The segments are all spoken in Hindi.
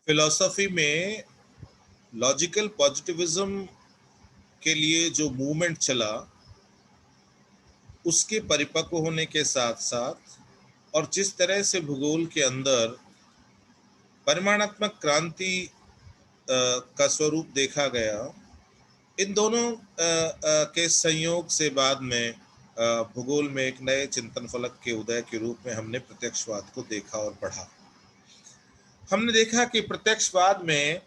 फिलॉसफी में लॉजिकल पॉजिटिविज्म के लिए जो मूवमेंट चला, उसके परिपक्व होने के साथ साथ और जिस तरह से भूगोल के अंदर परिमाणात्मक क्रांति का स्वरूप देखा गया, इन दोनों के संयोग से बाद में भूगोल में एक नए चिंतन फलक के उदय के रूप में हमने प्रत्यक्षवाद को देखा और पढ़ा। हमने देखा कि प्रत्यक्षवाद में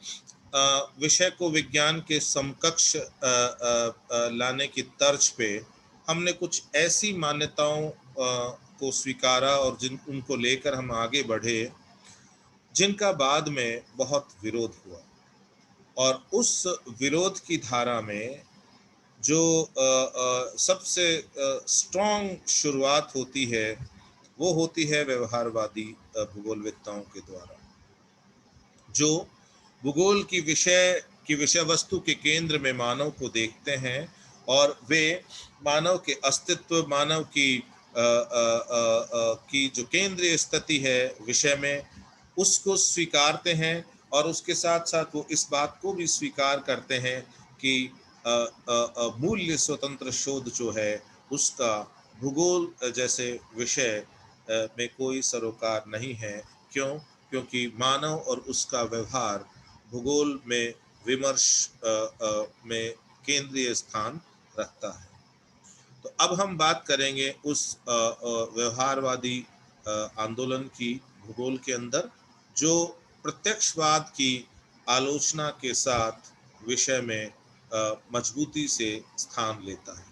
विषय को विज्ञान के समकक्ष लाने की तर्ज पे हमने कुछ ऐसी मान्यताओं को स्वीकारा और जिन उनको लेकर हम आगे बढ़े, जिनका बाद में बहुत विरोध हुआ। और उस विरोध की धारा में जो सबसे स्ट्रॉन्ग शुरुआत होती है, वो होती है व्यवहारवादी भूगोलवेत्ताओं के द्वारा, जो भूगोल की विषय वस्तु के केंद्र में मानव को देखते हैं और वे मानव के अस्तित्व, मानव की जो केंद्रीय स्थिति है विषय में, उसको स्वीकारते हैं। और उसके साथ साथ वो इस बात को भी स्वीकार करते हैं कि मूल्य स्वतंत्र शोध जो है उसका भूगोल जैसे विषय में कोई सरोकार नहीं है। क्यों? क्योंकि मानव और उसका व्यवहार भूगोल में विमर्श में केंद्रीय स्थान रखता है। तो अब हम बात करेंगे उस व्यवहारवादी आंदोलन की भूगोल के अंदर, जो प्रत्यक्षवाद की आलोचना के साथ विषय में मजबूती से स्थान लेता है।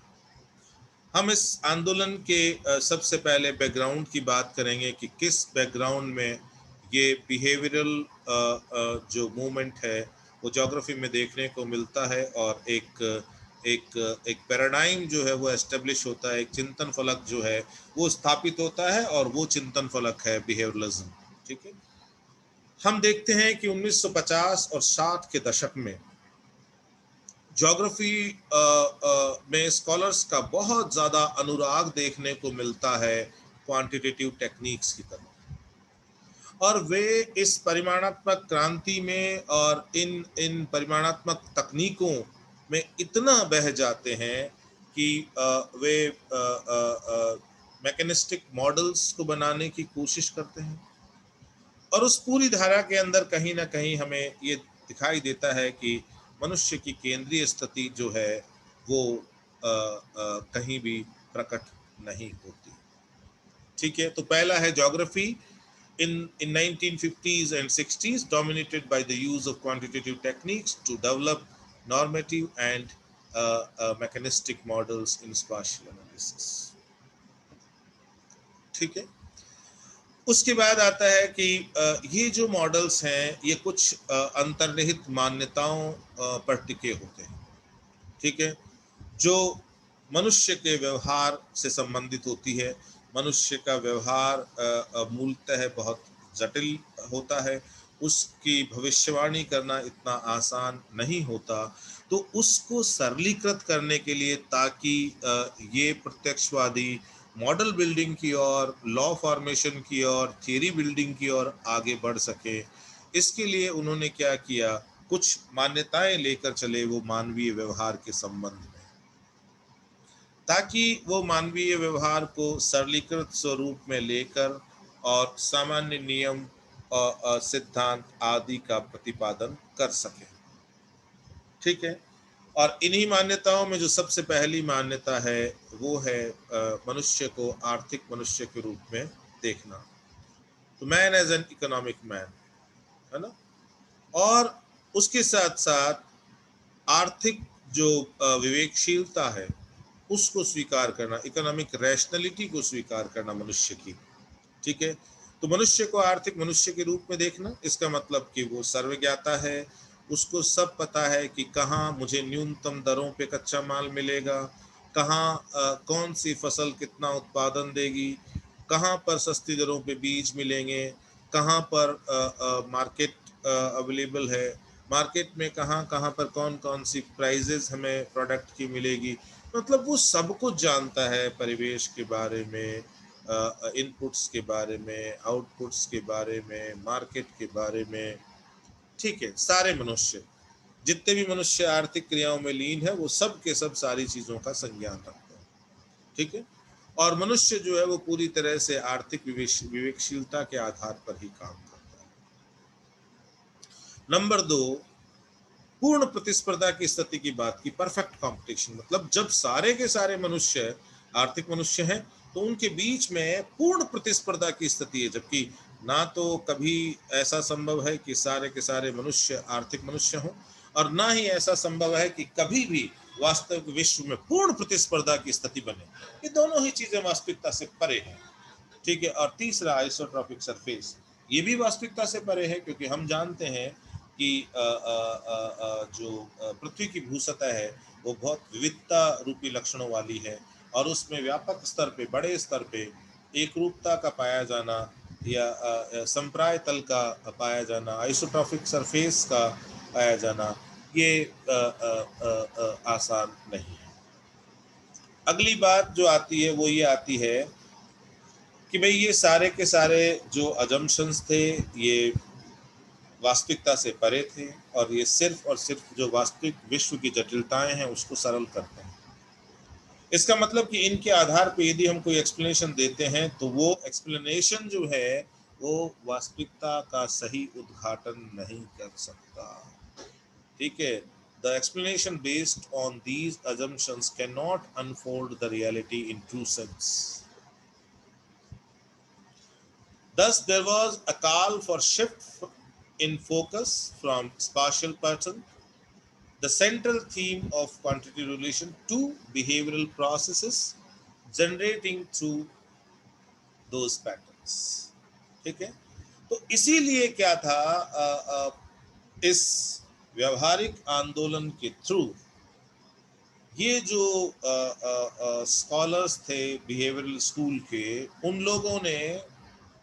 हम इस आंदोलन के सबसे पहले बैकग्राउंड की बात करेंगे कि किस बैकग्राउंड में ये बिहेवियरल जो मूवमेंट है वो ज्योग्राफी में देखने को मिलता है, और एक पैराडाइम जो है वो एस्टेब्लिश होता है, एक चिंतन फलक जो है वो स्थापित होता है, और वो चिंतन फलक है बिहेवियरलिज्म। ठीक है, हम देखते हैं कि 1950 और 60 के दशक में ज्योग्राफी में स्कॉलर्स का बहुत ज़्यादा अनुराग देखने को मिलता है क्वांटिटेटिव टेक्निक्स की तरफ, और वे इस परिमाणात्मक क्रांति में और इन परिमाणात्मक तकनीकों में इतना बह जाते हैं कि वे मैकेनिस्टिक मॉडल्स को बनाने की कोशिश करते हैं। और उस पूरी धारा के अंदर कहीं ना कहीं हमें ये दिखाई देता है कि मनुष्य की केंद्रीय स्थिति जो है वो कहीं भी प्रकट नहीं होती। ठीक है, तो पहला है geography in 1950s and 60s dominated by the use of quantitative techniques to develop normative and mechanistic models in spatial analysis। ठीक है, उसके बाद आता है कि ये जो मॉडल्स हैं ये कुछ अंतर्निहित मान्यताओं पर टिके होते हैं। ठीक है, जो मनुष्य के व्यवहार से संबंधित होती है। मनुष्य का व्यवहार मूलतः बहुत जटिल होता है, उसकी भविष्यवाणी करना इतना आसान नहीं होता। तो उसको सरलीकृत करने के लिए, ताकि ये प्रत्यक्षवादी मॉडल बिल्डिंग की ओर, लॉ फॉर्मेशन की ओर, थियरी बिल्डिंग की ओर आगे बढ़ सके, इसके लिए उन्होंने क्या किया, कुछ मान्यताएं लेकर चले वो मानवीय व्यवहार के संबंध में, ताकि वो मानवीय व्यवहार को सरलीकृत स्वरूप में लेकर और सामान्य नियम और सिद्धांत आदि का प्रतिपादन कर सके। ठीक है, और इन्हीं मान्यताओं में जो सबसे पहली मान्यता है वो है मनुष्य को आर्थिक मनुष्य के रूप में देखना। तो man as an economic man, है ना। और उसके साथ साथ आर्थिक जो विवेकशीलता है उसको स्वीकार करना, इकोनॉमिक रैशनैलिटी को स्वीकार करना मनुष्य की। ठीक है, तो मनुष्य को आर्थिक मनुष्य के रूप में देखना, इसका मतलब कि वो सर्वज्ञाता है, उसको सब पता है कि कहाँ मुझे न्यूनतम दरों पे कच्चा माल मिलेगा, कहाँ कौन सी फसल कितना उत्पादन देगी, कहाँ पर सस्ती दरों पे बीज मिलेंगे, कहाँ पर मार्केट अवेलेबल है, मार्केट में कहाँ कहाँ पर कौन कौन सी प्राइजेस हमें प्रोडक्ट की मिलेगी। मतलब वो सब कुछ जानता है, परिवेश के बारे में, इनपुट्स के बारे में, आउटपुट्स के बारे में, मार्केट के बारे में, ठीक है, सारे मनुष्य, जितने भी मनुष्य आर्थिक क्रियाओं में लीन है, वो सब के सब सारी चीजों का संज्ञान रखते हैं। ठीक है, और मनुष्य जो है वो पूरी तरह से आर्थिक विवेकशीलता के आधार पर ही काम करता है। नंबर 2, पूर्ण प्रतिस्पर्धा की स्थिति की बात की, परफेक्ट कंपटीशन, मतलब जब सारे के सारे मनुष्य आर्थिक मनुष्य हैं तो उनके बीच में पूर्ण प्रतिस्पर्धा की स्थिति है, जबकि ना तो कभी ऐसा संभव है कि सारे के सारे मनुष्य आर्थिक मनुष्य हों, और ना ही ऐसा संभव है कि कभी भी वास्तविक विश्व में पूर्ण प्रतिस्पर्धा की स्थिति बने। ये दोनों ही चीजें वास्तविकता से परे हैं। ठीक है, और तीसरा आइसोट्रॉपिक सरफेस, ये भी वास्तविकता से परे है, क्योंकि हम जानते हैं कि जो पृथ्वी की भू सतह है वो बहुत विविधता रूपी लक्षणों वाली है, और उसमें व्यापक स्तर पे, बड़े स्तर पे एक रूपता का पाया जाना या संप्राय तल का पाया जाना, आइसोट्रॉपिक सरफेस का पाया जाना, ये आसान नहीं है। अगली बात जो आती है वो ये आती है कि भाई ये सारे के सारे जो अजम्पशंस थे ये वास्तविकता से परे थे, और ये सिर्फ और सिर्फ जो वास्तविक विश्व की जटिलताएं हैं उसको सरल करते हैं। इसका मतलब कि इनके आधार पर यदि हम कोई एक्सप्लेनेशन देते हैं तो वो एक्सप्लेनेशन जो है वो वास्तविकता का सही उद्घाटन नहीं कर सकता। ठीक है, the explanation based on these assumptions cannot unfold the reality in true sense. Thus, there was a call for shift in focus from spatial pattern, the central theme of quantity relation, to behavioral processes generating through those patterns. ठीक है, तो इसीलिए क्या था, इस व्यवहारिक आंदोलन के थ्रू ये जो स्कॉलर्स थे बिहेवियरल स्कूल के, उन लोगों ने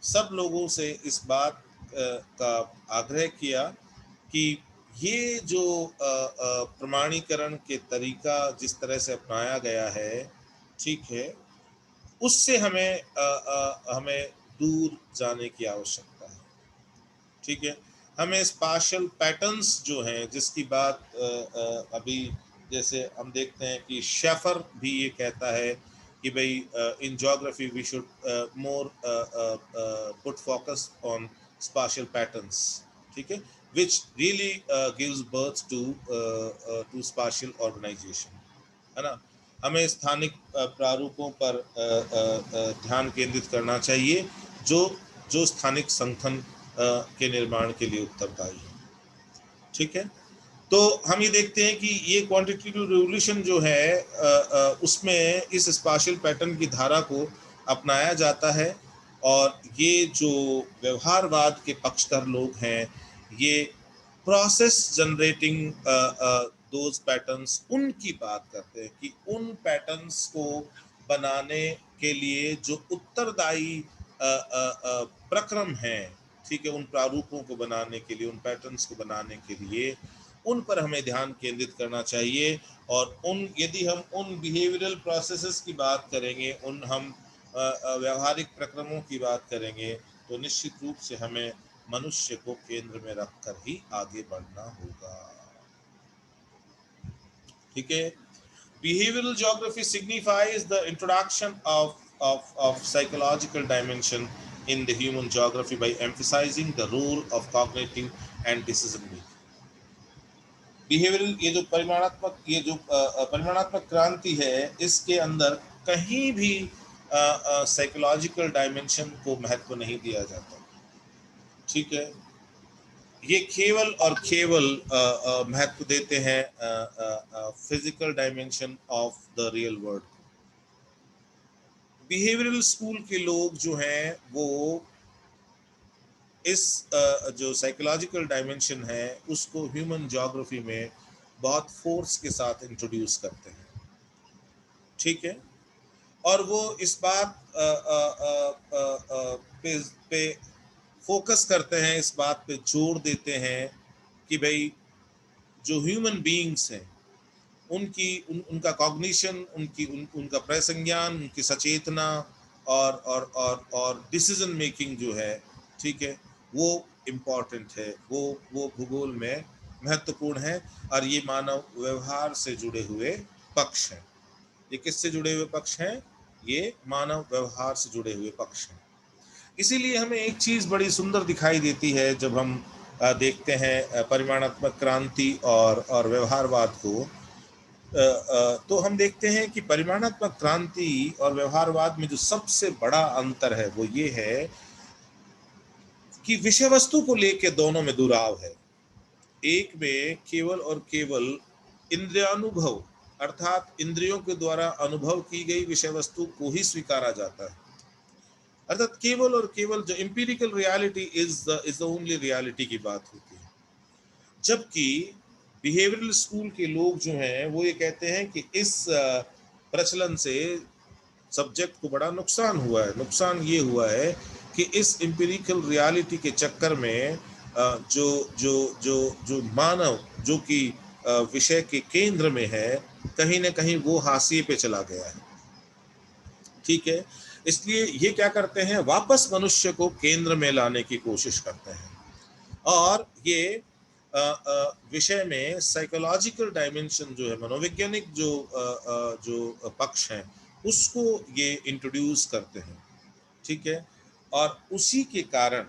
सब लोगों से इस बात का आग्रह किया कि ये जो प्रमाणीकरण के तरीका जिस तरह से अपनाया गया है, ठीक है, उससे हमें दूर जाने की आवश्यकता है। ठीक है, हमें स्पाशियल पैटर्न्स जो हैं, जिसकी बात अभी जैसे हम देखते हैं कि शेफर भी ये कहता है कि भाई in geography we should more put focus on spatial patterns. ठीक है, which really gives birth to spatial organisation, है ना। हमें स्थानिक प्रारूपों पर ध्यान केंद्रित करना चाहिए जो जो स्थानिक संगठन के निर्माण के लिए उत्तरदायी है। ठीक है, तो हम ये देखते हैं कि ये क्वांटिटेटिव रिवोल्यूशन जो है उसमें इस स्पाशियल पैटर्न की धारा को अपनाया जाता है, और ये जो व्यवहारवाद के पक्षधर लोग हैं ये प्रोसेस जनरेटिंग दोज पैटर्न्स, उनकी बात करते हैं कि उन पैटर्न्स को बनाने के लिए जो उत्तरदायी प्रक्रम हैं, ठीक है, उन प्रारूपों को बनाने के लिए, उन पैटर्न्स को बनाने के लिए उन पर हमें ध्यान केंद्रित करना चाहिए। और यदि हम उन बिहेवियरल प्रोसेसेस की बात करेंगे, हम व्यवहारिक प्रक्रमों की बात करेंगे, तो निश्चित रूप से हमें मनुष्य को केंद्र में रखकर ही आगे बढ़ना होगा। ठीक है, behavioral geography signifies the introduction of psychological dimension in the human geography by emphasizing the role of cognitive and decision making. Behavioural ये जो परिमाणात्मक क्रांति है, इसके अंदर कहीं भी साइकोलॉजिकल डायमेंशन को महत्व नहीं दिया जाता। ठीक है, ये केवल और केवल महत्व देते हैं physical dimension of the real world. Behavioural school के लोग जो हैं वो इस जो साइकोलॉजिकल डायमेंशन है उसको ह्यूमन ज्योग्राफी में बहुत फोर्स के साथ इंट्रोड्यूस करते हैं। ठीक है, और वो इस बात पे फोकस करते हैं, इस बात पे जोर देते हैं कि भाई जो ह्यूमन बीइंग्स हैं उनका कॉग्निशन, उनका प्रसंज्ञान, उनकी सचेतना और डिसीजन मेकिंग जो है, ठीक है, वो इम्पोर्टेंट है, वो भूगोल में महत्वपूर्ण है, और ये मानव व्यवहार से जुड़े हुए पक्ष हैं। ये किससे जुड़े हुए पक्ष हैं? ये मानव व्यवहार से जुड़े हुए पक्ष हैं। इसीलिए हमें एक चीज बड़ी सुंदर दिखाई देती है जब हम देखते हैं परिमाणात्मक क्रांति और व्यवहारवाद को, तो हम देखते हैं कि परिमाणात्मक क्रांति और व्यवहारवाद में जो सबसे बड़ा अंतर है वो ये है कि विषय वस्तु को लेकर दोनों में दुराव है। एक में केवल और केवल इंद्रियानुभव, अर्थात इंद्रियों के द्वारा अनुभव की गई विषय वस्तु को ही स्वीकारा जाता है, अर्थात केवल और केवल जो empirical reality is the only reality की बात होती है। जबकि बिहेवियरल स्कूल के लोग जो हैं वो ये कहते हैं कि इस प्रचलन से सब्जेक्ट को बड़ा नुकसान हुआ है। नुकसान ये हुआ है कि इस एम्पिरिकल रियलिटी के चक्कर में जो जो जो जो मानव जो कि विषय के केंद्र में है, कहीं ना कहीं वो हाशिए पे चला गया है। ठीक है, इसलिए ये क्या करते हैं, वापस मनुष्य को केंद्र में लाने की कोशिश करते हैं, और ये विषय में साइकोलॉजिकल डायमेंशन जो है, मनोवैज्ञानिक जो पक्ष है, उसको ये इंट्रोड्यूस करते हैं। ठीक है, और उसी के कारण,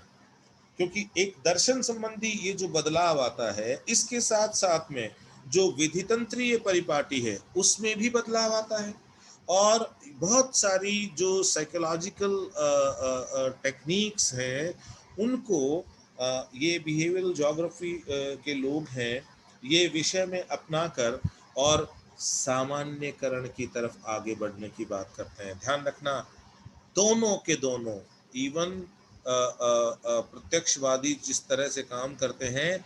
क्योंकि एक दर्शन संबंधी ये जो बदलाव आता है, इसके साथ साथ में जो विधितंत्रीय परिपाटी है उसमें भी बदलाव आता है, और बहुत सारी जो साइकोलॉजिकल टेक्निक्स हैं उनको ये बिहेवियरल ज्योग्राफी के लोग हैं, ये विषय में अपनाकर और सामान्यकरण की तरफ आगे बढ़ने की बात करते हैं। ध्यान रखना, दोनों के दोनों, इवन प्रत्यक्षवादी जिस तरह से काम करते हैं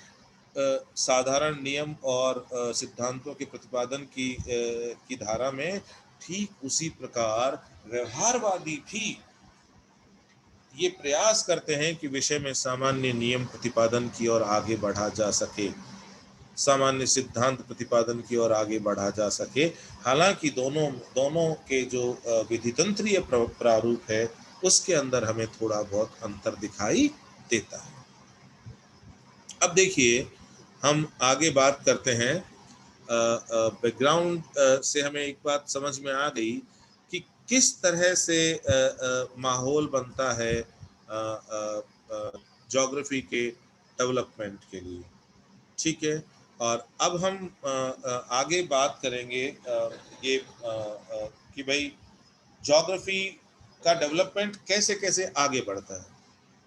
साधारण नियम और सिद्धांतों के प्रतिपादन की धारा में, ठीक उसी प्रकार व्यवहारवादी भी ये प्रयास करते हैं कि विषय में सामान्य नियम प्रतिपादन की ओर आगे बढ़ा जा सके, सामान्य सिद्धांत प्रतिपादन की ओर आगे बढ़ा जा सके। हालांकि दोनों के जो विधितंत्रीय प्रारूप है उसके अंदर हमें थोड़ा बहुत अंतर दिखाई देता है। अब देखिए, हम आगे बात करते हैं। बैकग्राउंड से हमें एक बात समझ में आ गई कि किस तरह से माहौल बनता है ज्योग्राफी के डेवलपमेंट के लिए। ठीक है, और अब हम आगे बात करेंगे ये कि भाई ज्योग्राफी का डेवलपमेंट कैसे कैसे आगे बढ़ता है।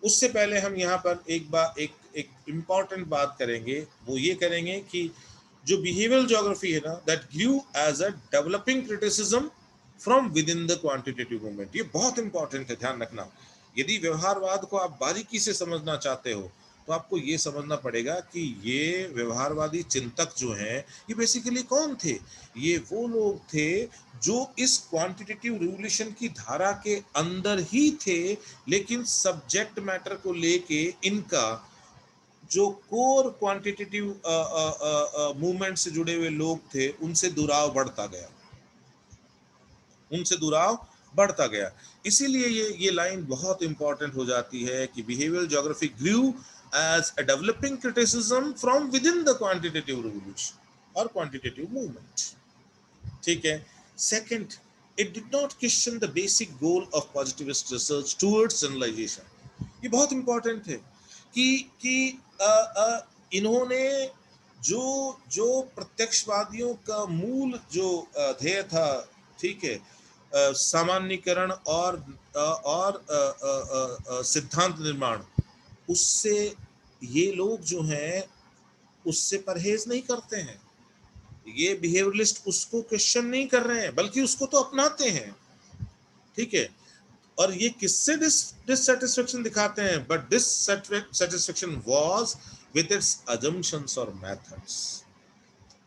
उससे पहले हम यहाँ पर एक इम्पॉर्टेंट बात करेंगे, वो ये करेंगे कि जो बिहेवियरल ज्योग्राफी है ना, that grew as a developing criticism from within the quantitative movement. ये बहुत इंपॉर्टेंट है, ध्यान रखना। यदि व्यवहारवाद को आप बारीकी से समझना चाहते हो तो आपको ये समझना पड़ेगा कि ये व्यवहारवादी चिंतक जो हैं ये बेसिकली कौन थे। ये वो लोग थे जो इस क्वांटिटेटिव रिवोल्यूशन की धारा के अंदर ही थे, लेकिन सब्जेक्ट मैटर को लेके इनका जो कोर क्वांटिटेटिव मूवमेंट से जुड़े हुए लोग थे उनसे दुराव बढ़ता गया, उनसे दुराव बढ़ता गया। इसीलिए ये लाइन बहुत इंपॉर्टेंट हो जाती है कि behavioural geography grew as a developing criticism from within the quantitative revolution और क्वांटिटेटिव मूवमेंट। ठीक है, second, it did not question the basic goal of positivist research towards generalisation. ये बहुत इंपॉर्टेंट है कि इन्होंने जो जो प्रत्यक्षवादियों का मूल जो ध्येय था, ठीक है, सामान्यीकरण और सिद्धांत निर्माण, उससे ये लोग जो हैं उससे परहेज नहीं करते हैं। ये बिहेवियरलिस्ट उसको क्वेश्चन नहीं कर रहे हैं बल्कि उसको तो अपनाते हैं। ठीक है, और ये किससे डिससेटिस्फेक्शन दिखाते हैं, but dissatisfaction was with its assumptions और मेथड्स।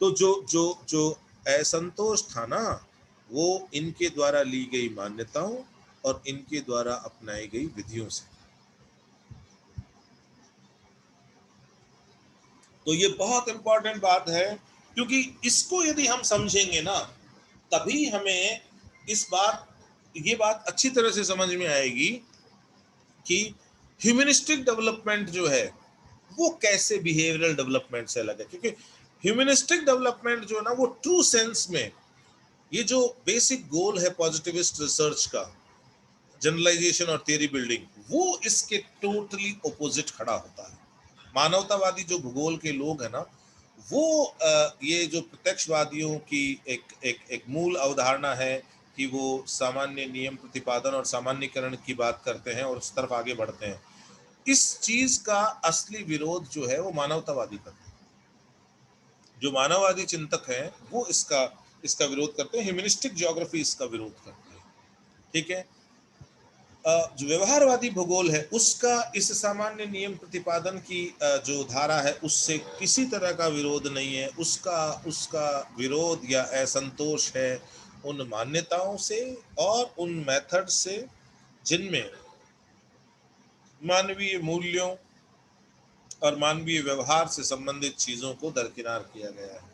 तो जो जो जो असंतोष था ना, वो इनके द्वारा ली गई मान्यताओं और इनके द्वारा अपनाई गई विधियों से। तो ये बहुत इंपॉर्टेंट बात है, क्योंकि इसको यदि हम समझेंगे ना, तभी हमें ये बात अच्छी तरह से समझ में आएगी कि ह्यूमनिस्टिक डेवलपमेंट जो है वो कैसे बिहेवियरल डेवलपमेंट से अलग है, क्योंकि ह्यूमनिस्टिक डेवलपमेंट जो है ना, वो ट्रू सेंस में ये जो बेसिक गोल है पॉजिटिविस्ट रिसर्च का, जनरलाइजेशन और थियरी बिल्डिंग, वो इसके टोटली ऑपोजिट खड़ा होता है। मानवतावादी जो भूगोल के लोग हैं ना, वो ये जो प्रत्यक्षवादियों की एक एक एक मूल अवधारणा है कि वो सामान्य नियम प्रतिपादन और सामान्यकरण की बात करते हैं और उस तरफ आगे बढ़ते हैं, इस चीज का असली विरोध जो है वो मानवतावादी करते हैं। जो मानववादी चिंतक हैं वो इसका इसका विरोध करते हैं, ह्यूमनिस्टिक ज्योग्राफी इसका विरोध करती है। ठीक है। जो व्यवहारवादी भूगोल है उसका इस सामान्य नियम प्रतिपादन की जो धारा है उससे किसी तरह का विरोध नहीं है। उसका उसका विरोध या असंतोष है उन मान्यताओं से और उन मेथड से जिनमें मानवीय मूल्यों और मानवीय व्यवहार से संबंधित चीजों को दरकिनार किया गया है।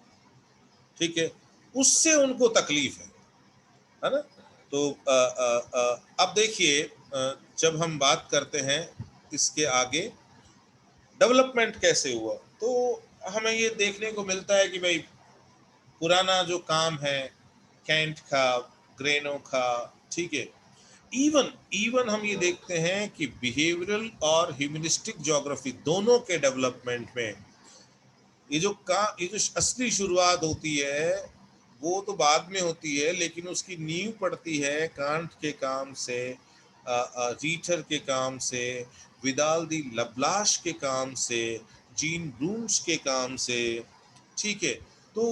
ठीक है, उससे उनको तकलीफ है ना। तो अब देखिए, जब हम बात करते हैं इसके आगे डेवलपमेंट कैसे हुआ, तो हमें ये देखने को मिलता है कि भाई पुराना जो काम है कैंट का, ग्रेनो का, ठीक है, इवन इवन हम ये देखते हैं कि बिहेवियरल और ह्यूमनिस्टिक ज्योग्राफी दोनों के डेवलपमेंट में ये जो असली शुरुआत होती है वो तो बाद में होती है, लेकिन उसकी नींव पड़ती है कांट के काम से, रीटर के काम से, विदाल दी लब्लाश के काम से, जीन ब्रूम्स के काम से। ठीक है, तो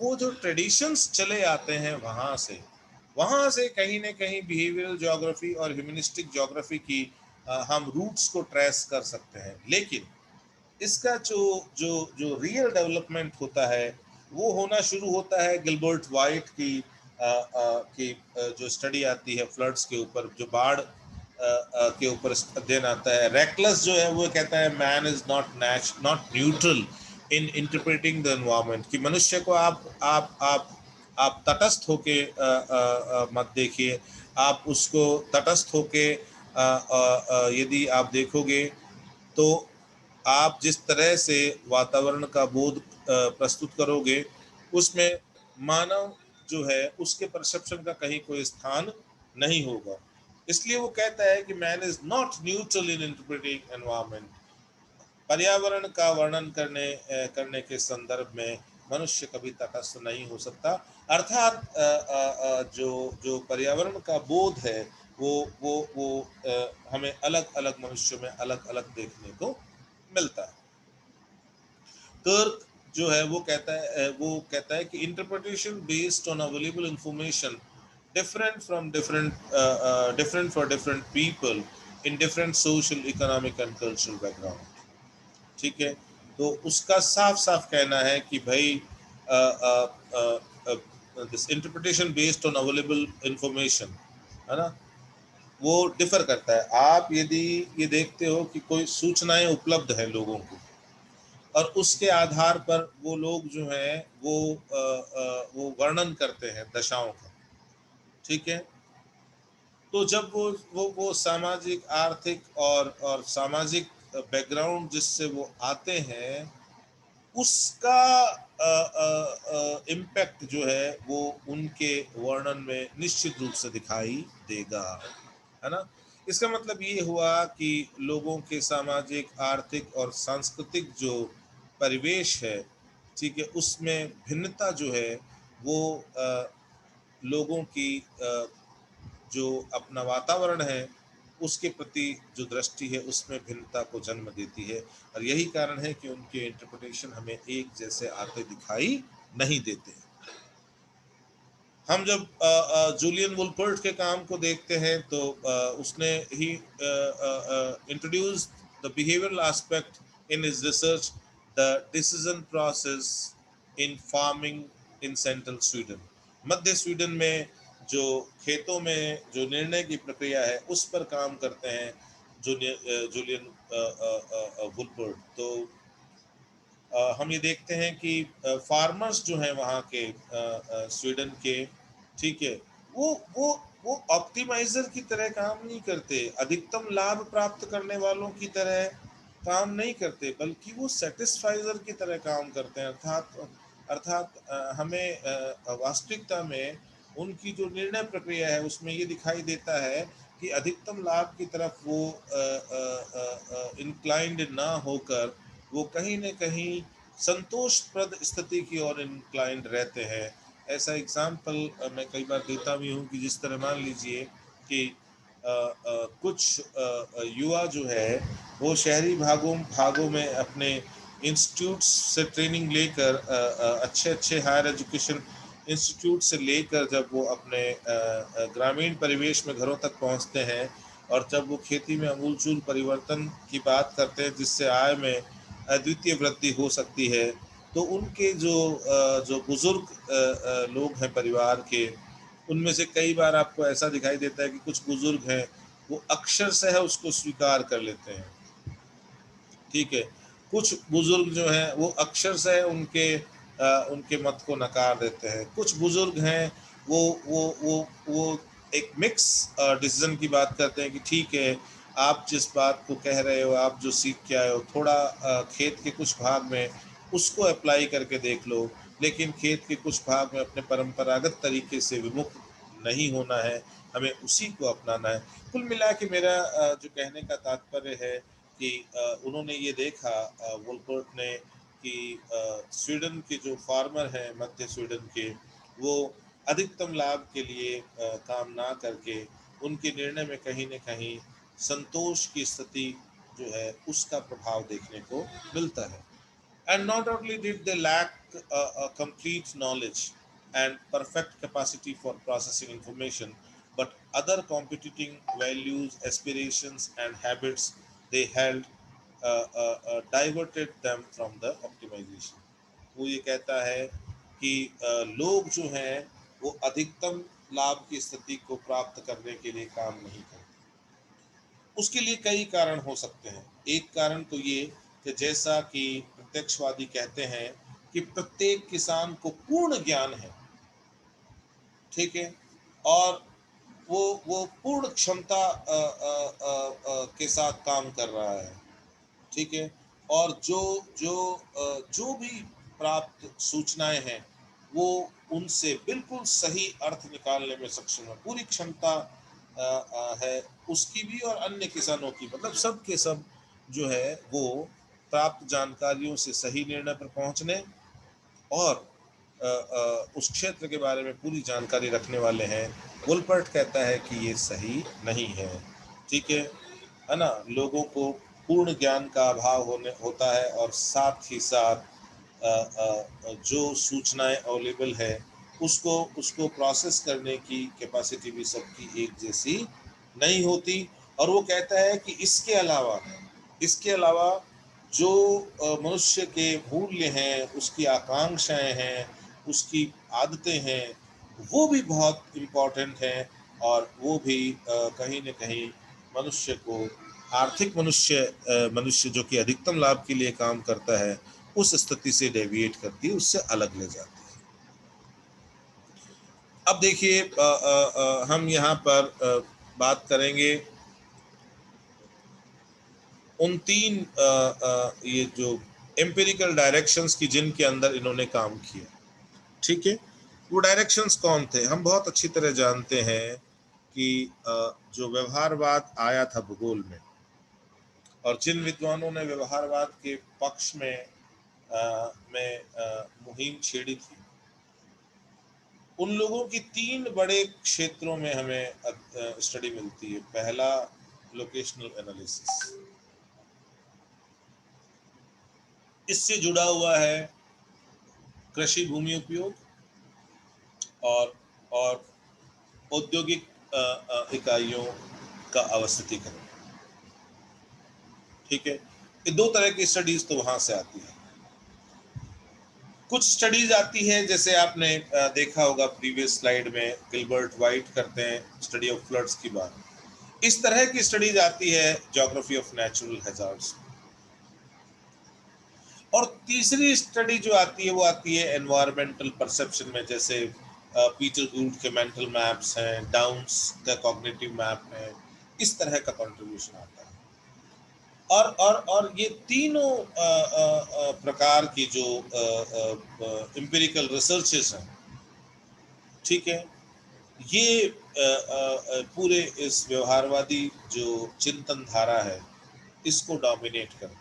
वो जो ट्रेडिशंस चले आते हैं वहां से कहीं ना कहीं बिहेवियरल ज्योग्राफी और ह्यूमनिस्टिक ज्योग्राफी की हम रूट्स को ट्रेस कर सकते हैं। लेकिन इसका जो जो जो रियल डेवलपमेंट होता है वो होना शुरू होता है गिलबर्ट वाइट की जो स्टडी आती है फ्लड्स के ऊपर, जो बाढ़ के ऊपर अध्ययन आता है। रेकलेस जो है वो कहता है man is not neutral in interpreting the environment, कि मनुष्य को आप तटस्थ होके मत देखिए, आप उसको तटस्थ होके यदि आप देखोगे तो आप जिस तरह से वातावरण का बोध प्रस्तुत करोगे उसमें मानव जो है उसके परसेप्शन का कहीं कोई स्थान नहीं होगा। इसलिए वो कहता है कि man is not neutral in interpreting environment. पर्यावरण का वर्णन करने के संदर्भ में मनुष्य कभी तटस्थ नहीं हो सकता। अर्थात जो जो पर्यावरण का बोध है वो हमें अलग अलग मनुष्यों में अलग अलग देखने को मिलता है। कर्क जो है वो कहता है कि interpretation based on available information different for different people in different social economic and cultural background. ठीक है, तो उसका साफ साफ कहना है कि भाई this interpretation based on available information है ना, वो डिफर करता है। आप यदि ये देखते हो कि कोई सूचनाएं उपलब्ध है लोगों को और उसके आधार पर वो लोग जो हैं वो वर्णन करते हैं दशाओं का। ठीक है, तो जब वो सामाजिक आर्थिक और सामाजिक बैकग्राउंड जिससे वो आते हैं उसका इम्पैक्ट जो है वो उनके वर्णन में निश्चित रूप से दिखाई देगा, है ना। इसका मतलब ये हुआ कि लोगों के सामाजिक आर्थिक और सांस्कृतिक जो परिवेश है, ठीक है, उसमें भिन्नता जो है वो लोगों की जो अपना वातावरण है उसके प्रति जो दृष्टि है उसमें भिन्नता को जन्म देती है। और यही कारण है कि उनके इंटरप्रिटेशन हमें एक जैसे आते दिखाई नहीं देते। हम जब जूलियन वुलपर्ट के काम को देखते हैं तो उसने ही introduce the behavioural aspect in his research, the decision process in farming in central Sweden. मध्य स्वीडन में जो खेतों में जो निर्णय की प्रक्रिया है उस पर काम करते हैं जूलियन वुलपर्ट। तो हम ये देखते हैं कि फार्मर्स जो हैं वहाँ के स्वीडन के, ठीक है, वो वो वो ऑप्टिमाइजर की तरह काम नहीं करते, अधिकतम लाभ प्राप्त करने वालों की तरह काम नहीं करते, बल्कि वो सेटिस्फाइजर की तरह काम करते हैं। अर्थात अर्थात हमें वास्तविकता में उनकी जो निर्णय प्रक्रिया है उसमें ये दिखाई देता है कि अधिकतम लाभ की तरफ वो इंक्लाइंड ना होकर वो कहीं न कहीं संतोषप्रद स्थिति की ओर इंक्लाइंड रहते हैं। ऐसा एग्जाम्पल मैं कई बार देता भी हूँ कि जिस तरह मान लीजिए कि कुछ युवा जो है वो शहरी भागों भागों में अपने इंस्टीट्यूट से ट्रेनिंग लेकर अच्छे अच्छे हायर एजुकेशन इंस्टीट्यूट से लेकर जब वो अपने ग्रामीण परिवेश में घरों तक पहुंचते हैं और जब वो खेती में अमूलचूल परिवर्तन की बात करते हैं जिससे आय में अद्वितीय वृद्धि हो सकती है, तो उनके जो बुजुर्ग लोग हैं परिवार के, उनमें से कई बार आपको ऐसा दिखाई देता है कि कुछ बुजुर्ग हैं वो अक्षरशः उसको स्वीकार कर लेते हैं। ठीक है, कुछ बुजुर्ग जो हैं वो अक्षरशः उनके मत को नकार देते हैं। कुछ बुजुर्ग हैं वो एक मिक्स डिसीजन की बात करते हैं कि ठीक है, आप जिस बात को कह रहे हो, आप जो सीख के आए हो, थोड़ा खेत के कुछ भाग में उसको अप्लाई करके देख लो, लेकिन खेत के कुछ भाग में अपने परंपरागत तरीके से विमुख नहीं होना है, हमें उसी को अपनाना है। कुल मिला के मेरा जो कहने का तात्पर्य है कि उन्होंने ये देखा, वोल्पर्ट ने, कि स्वीडन के जो फार्मर हैं मध्य स्वीडन के, वो अधिकतम लाभ के लिए काम ना करके उनके निर्णय में कहीं न कहीं संतोष की स्थिति जो है उसका प्रभाव देखने को मिलता है। And not only did they lack a complete knowledge and perfect capacity for processing information, but other competing values, aspirations, and habits they held diverted them from the optimization. वो ये कहता है कि लोग जो हैं वो अधिकतम लाभ की स्थिति को प्राप्त करने के लिए काम नहीं करते। उसके लिए कई कारण हो सकते हैं। एक कारण तो ये कि जैसा कि प्रत्यक्षवादी कहते हैं कि प्रत्येक किसान को पूर्ण ज्ञान है, ठीक है, और वो पूर्ण क्षमता के साथ काम कर रहा है, ठीक है, और जो भी प्राप्त सूचनाएं हैं वो उनसे बिल्कुल सही अर्थ निकालने में सक्षम है। पूरी क्षमता है उसकी भी और अन्य किसानों की, मतलब सब के सब जो है वो प्राप्त जानकारियों से सही निर्णय पर पहुंचने और उस क्षेत्र के बारे में पूरी जानकारी रखने वाले हैं। वुलपर्ट कहता है कि ये सही नहीं है, ठीक है ना। लोगों को पूर्ण ज्ञान का अभाव होता है और साथ ही साथ जो सूचनाएं अवेलेबल है उसको उसको प्रोसेस करने की कैपेसिटी भी सबकी एक जैसी नहीं होती। और वो कहता है कि इसके अलावा जो मनुष्य के मूल्य हैं, उसकी आकांक्षाएं हैं, उसकी आदतें हैं, वो भी बहुत इम्पोर्टेंट हैं और वो भी कहीं न कहीं मनुष्य को आर्थिक मनुष्य जो कि अधिकतम लाभ के लिए काम करता है उस स्थिति से डेविएट करती है, उससे अलग ले जाती है। अब देखिए हम यहाँ पर बात करेंगे उन तीन ये जो एम्पिरिकल डायरेक्शंस की जिनके अंदर इन्होंने काम किया, ठीक है। वो डायरेक्शंस कौन थे? हम बहुत अच्छी तरह जानते हैं कि जो व्यवहारवाद आया था भूगोल में, और जिन विद्वानों ने व्यवहारवाद के पक्ष में मुहिम छेड़ी थी, उन लोगों की तीन बड़े क्षेत्रों में हमें स्टडी मिलती है। पहला, लोकेशनल एनालिसिस, इससे जुड़ा हुआ है कृषि भूमि उपयोग और औद्योगिक इकाइयों का अवस्थितिकरण, ठीक है। ये दो तरह की स्टडीज तो वहां से आती है। कुछ स्टडीज आती है जैसे आपने देखा होगा प्रीवियस स्लाइड में गिलबर्ट वाइट करते हैं स्टडी ऑफ फ्लड्स की बात, इस तरह की स्टडीज आती है ज्योग्राफी ऑफ नेचुरल हैजार्ड्स। और तीसरी स्टडी जो आती है वो आती है एनवायरमेंटल परसेप्शन में, जैसे पीटर गुड के मेंटल मैप्स हैं, डाउन्स का कॉग्निटिव मैप है, इस तरह का कंट्रीब्यूशन आता है। और ये तीनों प्रकार की जो एम्पिरिकल रिसर्चेस हैं, ठीक है, ये पूरे इस व्यवहारवादी जो चिंतन धारा है इसको डोमिनेट करती है।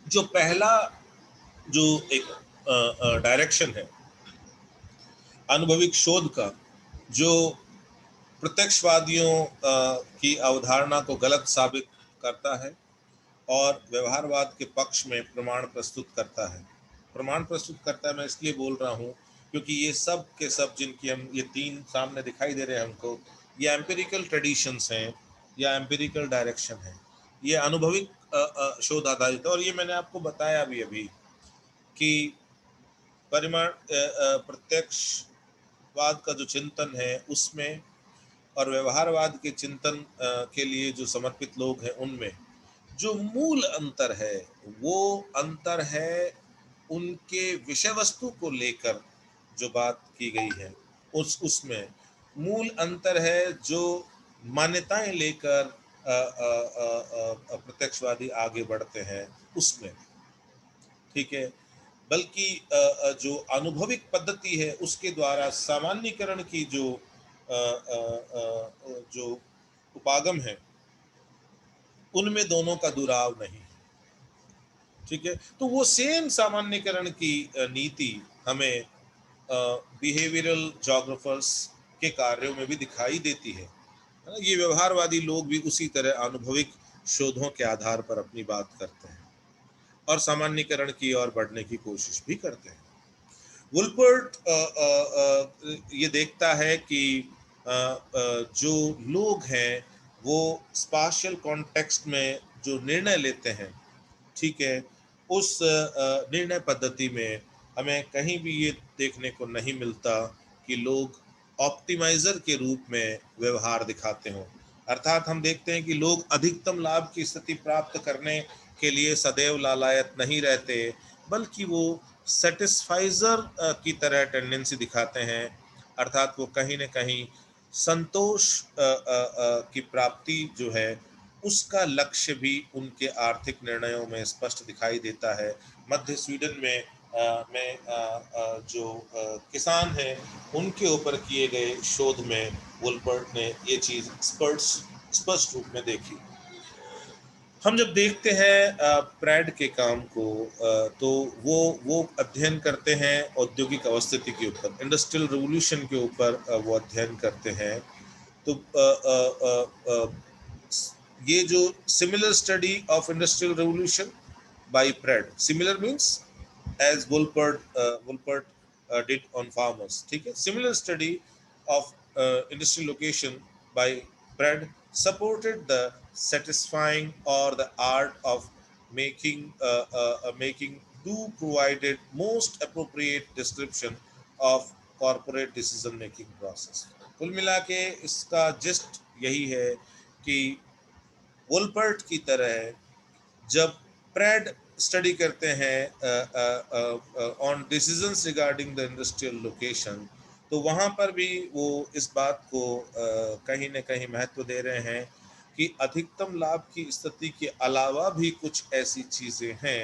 जो पहला जो एक डायरेक्शन है अनुभविक शोध का, जो प्रत्यक्षवादियों की अवधारणा को गलत साबित करता है और व्यवहारवाद के पक्ष में प्रमाण प्रस्तुत करता है। प्रमाण प्रस्तुत करता है मैं इसलिए बोल रहा हूँ क्योंकि ये सब के सब जिनकी हम ये तीन सामने दिखाई दे रहे हैं हमको, ये एम्पिरिकल ट्रेडिशंस हैं या एम्पिरिकल डायरेक्शन है, ये अनुभविक शोध आधारित है। और ये मैंने आपको बताया भी अभी कि परिमाण प्रत्यक्षवाद का जो चिंतन है उसमें और व्यवहारवाद के चिंतन के लिए जो समर्पित लोग हैं उनमें जो मूल अंतर है वो अंतर है उनके विषय वस्तु को लेकर जो बात की गई है उसमें मूल अंतर है जो मान्यताएं लेकर प्रत्यक्षवादी आगे बढ़ते हैं उसमें, ठीक है। बल्कि जो अनुभविक पद्धति है उसके द्वारा सामान्यीकरण की जो उपागम है उनमें दोनों का दुराव नहीं, ठीक है। तो वो सेम सामान्यकरण की नीति हमें बिहेवियरल जोग्राफर्स के कार्यों में भी दिखाई देती है ना। ये व्यवहारवादी लोग भी उसी तरह अनुभविक शोधों के आधार पर अपनी बात करते हैं और सामान्यकरण की ओर बढ़ने की कोशिश भी करते हैं। वुलपर्ट ये देखता है कि जो लोग हैं वो स्पाशियल कॉन्टेक्स्ट में जो निर्णय लेते हैं, ठीक है, उस निर्णय पद्धति में हमें कहीं भी ये देखने को नहीं मिलता कि लोग ऑप्टिमाइजर के रूप में व्यवहार दिखाते हों। अर्थात हम देखते हैं कि लोग अधिकतम लाभ की स्थिति प्राप्त करने के लिए सदैव लालायत नहीं रहते, बल्कि वो सेटिस्फाइजर की तरह टेंडेंसी दिखाते हैं। अर्थात वो कहीं न कहीं संतोष की प्राप्ति जो है उसका लक्ष्य भी उनके आर्थिक निर्णयों में स्पष्ट दिखाई देता है। मध्य स्वीडन में जो किसान हैं उनके ऊपर किए गए शोध में वुलपर्ट ने ये चीज़ स्पष्ट रूप में देखी। हम जब देखते हैं प्रैड के काम को तो वो अध्ययन करते हैं औद्योगिक अवस्थिति के ऊपर, इंडस्ट्रियल रिवोल्यूशन के ऊपर वो अध्ययन करते हैं। तो ये जो similar study of industrial revolution by Pred, similar means as Wolpert did on farmers, ठीक है। Similar study of industrial location by Pred supported the satisfying or the art of making do provided most appropriate description of corporate decision making process। कुल मिला के इसका जिस्ट यही है कि वोल्पर्ट की तरह जब प्रैड स्टडी करते हैं on decisions regarding the industrial location, तो वहाँ पर भी वो इस बात को कहीं न कहीं महत्व दे रहे हैं कि अधिकतम लाभ की स्थिति के अलावा भी कुछ ऐसी चीज़ें हैं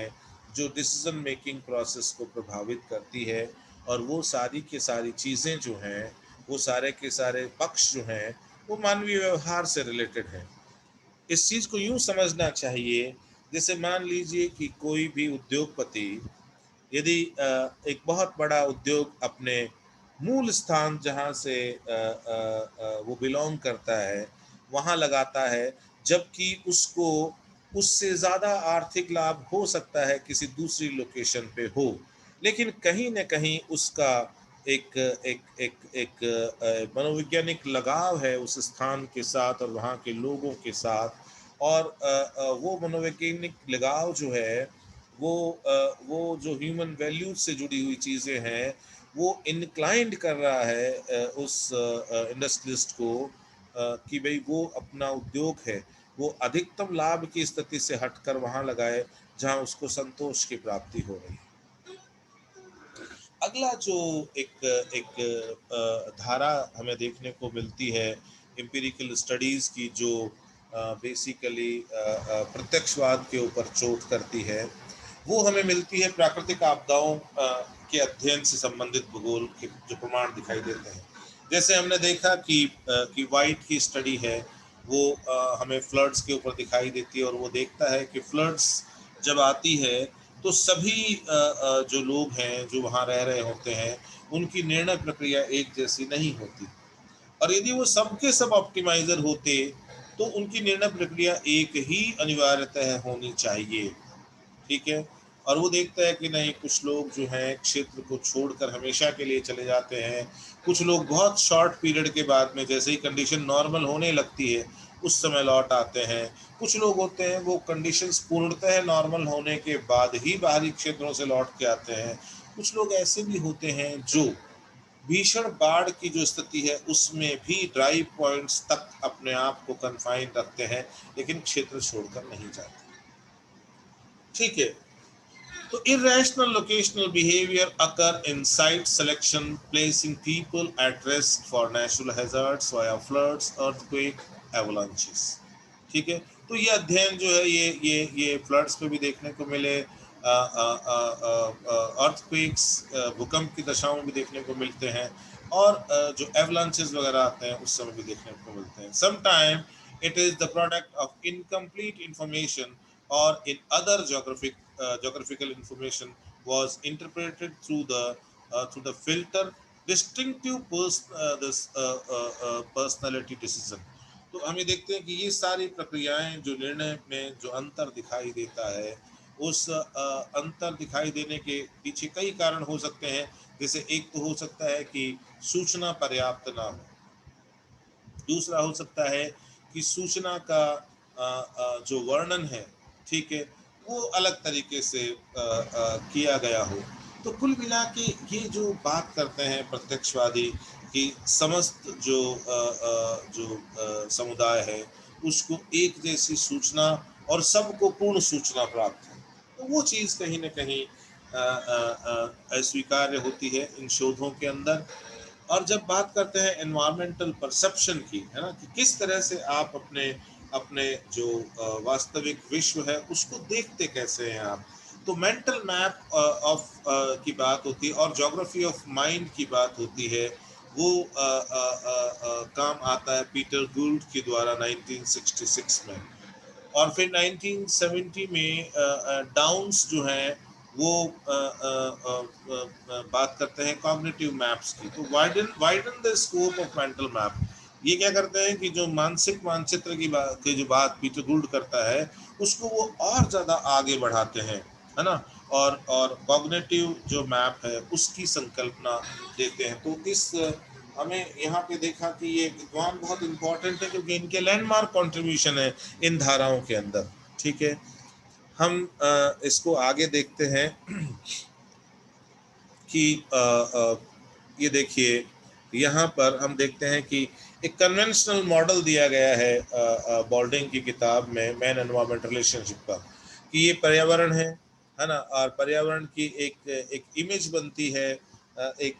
जो डिसीजन मेकिंग प्रोसेस को प्रभावित करती है, और वो सारी की सारी चीज़ें जो हैं, वो सारे के सारे पक्ष जो हैं, वो मानवीय व्यवहार से रिलेटेड हैं। इस चीज़ को यूँ समझना चाहिए जैसे मान लीजिए कि कोई भी उद्योगपति यदि एक बहुत बड़ा उद्योग अपने मूल स्थान जहाँ से वो बिलोंग करता है वहाँ लगाता है, जबकि उसको उससे ज़्यादा आर्थिक लाभ हो सकता है किसी दूसरी लोकेशन पे हो, लेकिन कहीं न कहीं उसका एक एक एक एक मनोवैज्ञानिक लगाव है उस स्थान के साथ और वहाँ के लोगों के साथ, और वो मनोवैज्ञानिक लगाव जो है वो जो ह्यूमन वैल्यूज से जुड़ी हुई चीज़ें हैं वो इनक्लाइंड कर रहा है उस इंडस्ट्रियलिस्ट को कि भाई वो अपना उद्योग है वो अधिकतम लाभ की स्थिति से हटकर वहाँ लगाए जहाँ उसको संतोष की प्राप्ति हो रही है। अगला जो एक एक धारा हमें देखने को मिलती है एम्पिरिकल स्टडीज़ की जो बेसिकली प्रत्यक्षवाद के ऊपर चोट करती है, वो हमें मिलती है प्राकृतिक आपदाओं के अध्ययन से संबंधित भूगोल के जो प्रमाण दिखाई देते हैं। जैसे हमने देखा कि वाइट की स्टडी है, वो हमें फ्लड्स के ऊपर दिखाई देती है, और वो देखता है कि फ्लड्स जब आती है तो सभी जो लोग हैं जो वहाँ रह रहे होते हैं, उनकी निर्णय प्रक्रिया एक जैसी नहीं होती, और यदि वो सबके सब ऑप्टिमाइजर होते तो उनकी निर्णय प्रक्रिया एक ही अनिवार्यतः होनी चाहिए। ठीक है। और वो देखता है कि नहीं, कुछ लोग जो हैं क्षेत्र को छोड़कर हमेशा के लिए चले जाते हैं, कुछ लोग बहुत शॉर्ट पीरियड के बाद में जैसे ही कंडीशन नॉर्मल होने लगती है उस समय लौट आते हैं, कुछ लोग होते हैं वो कंडीशंस पूर्णतः नॉर्मल होने के बाद ही बाहरी क्षेत्रों से लौट के आते हैं, कुछ लोग ऐसे भी होते हैं जो भीषण बाढ़ की जो स्थिति है उसमें भी ड्राई पॉइंट्स तक अपने आप को कन्फाइन रखते हैं, लेकिन क्षेत्र छोड़कर नहीं जाते। ठीक है। तो irrational locational behavior occur in site selection, placing people at risk for natural hazards via floods, earthquake, avalanches. ठीक है। तो ये अध्ययन जो है ये फ्लड्स पे भी देखने को मिले, अर्थक्वेक्स, भूकंप की दशाओं में भी देखने को मिलते हैं, और जो एवलांचेस वगैरह आते हैं उस समय भी देखने को मिलते हैं। Sometime it is the product of incomplete information, or in other geographical information was interpreted through the filter distinctive this personality decision. तो हम ये देखते हैं कि ये सारी प्रक्रियाएं जो निर्णय में जो अंतर दिखाई देता है, उस अंतर दिखाई देने के पीछे कई कारण हो सकते हैं। जैसे एक तो हो सकता है कि सूचना पर्याप्त ना हो, दूसरा हो सकता है कि सूचना का जो वर्णन है, ठीक है, वो अलग तरीके से किया गया हो। तो कुल मिला के ये जो बात करते हैं प्रत्यक्षवादी कि समस्त जो समुदाय है उसको एक जैसी सूचना और सबको पूर्ण सूचना प्राप्त है, तो वो चीज़ कहीं ना कहीं अस्वीकार्य होती है इन शोधों के अंदर। और जब बात करते हैं एनवायरमेंटल परसेप्शन की, है ना, कि किस तरह से आप अपने अपने जो वास्तविक विश्व है उसको देखते कैसे हैं आप, तो मेंटल मैप ऑफ की बात होती है और ज्योग्राफी ऑफ माइंड की बात होती है। वो काम आता है पीटर गुल्ड के द्वारा 1966 में, और फिर 1970 में डाउन्स जो हैं वो बात करते हैं कॉग्निटिव मैप्स की। तो widen the scope of mental map, ये क्या करते हैं कि जो मानसिक मानचित्र की जो बात पीटर गुल्ड करता है उसको वो और ज़्यादा आगे बढ़ाते हैं, है ना, और कॉग्निटिव जो मैप है उसकी संकल्पना देते हैं। तो इस हमें यहाँ पे देखा कि ये विद्वान बहुत इंपॉर्टेंट है क्योंकि इनके लैंडमार्क कंट्रीब्यूशन है इन धाराओं के अंदर। ठीक है। हम इसको आगे देखते हैं कि ये देखिए, यहाँ पर हम देखते हैं कि एक कन्वेंशनल मॉडल दिया गया है बॉल्डिंग की किताब में मैन एनवायरमेंट रिलेशनशिप का, कि ये पर्यावरण है ना, और पर्यावरण की एक इमेज बनती है एक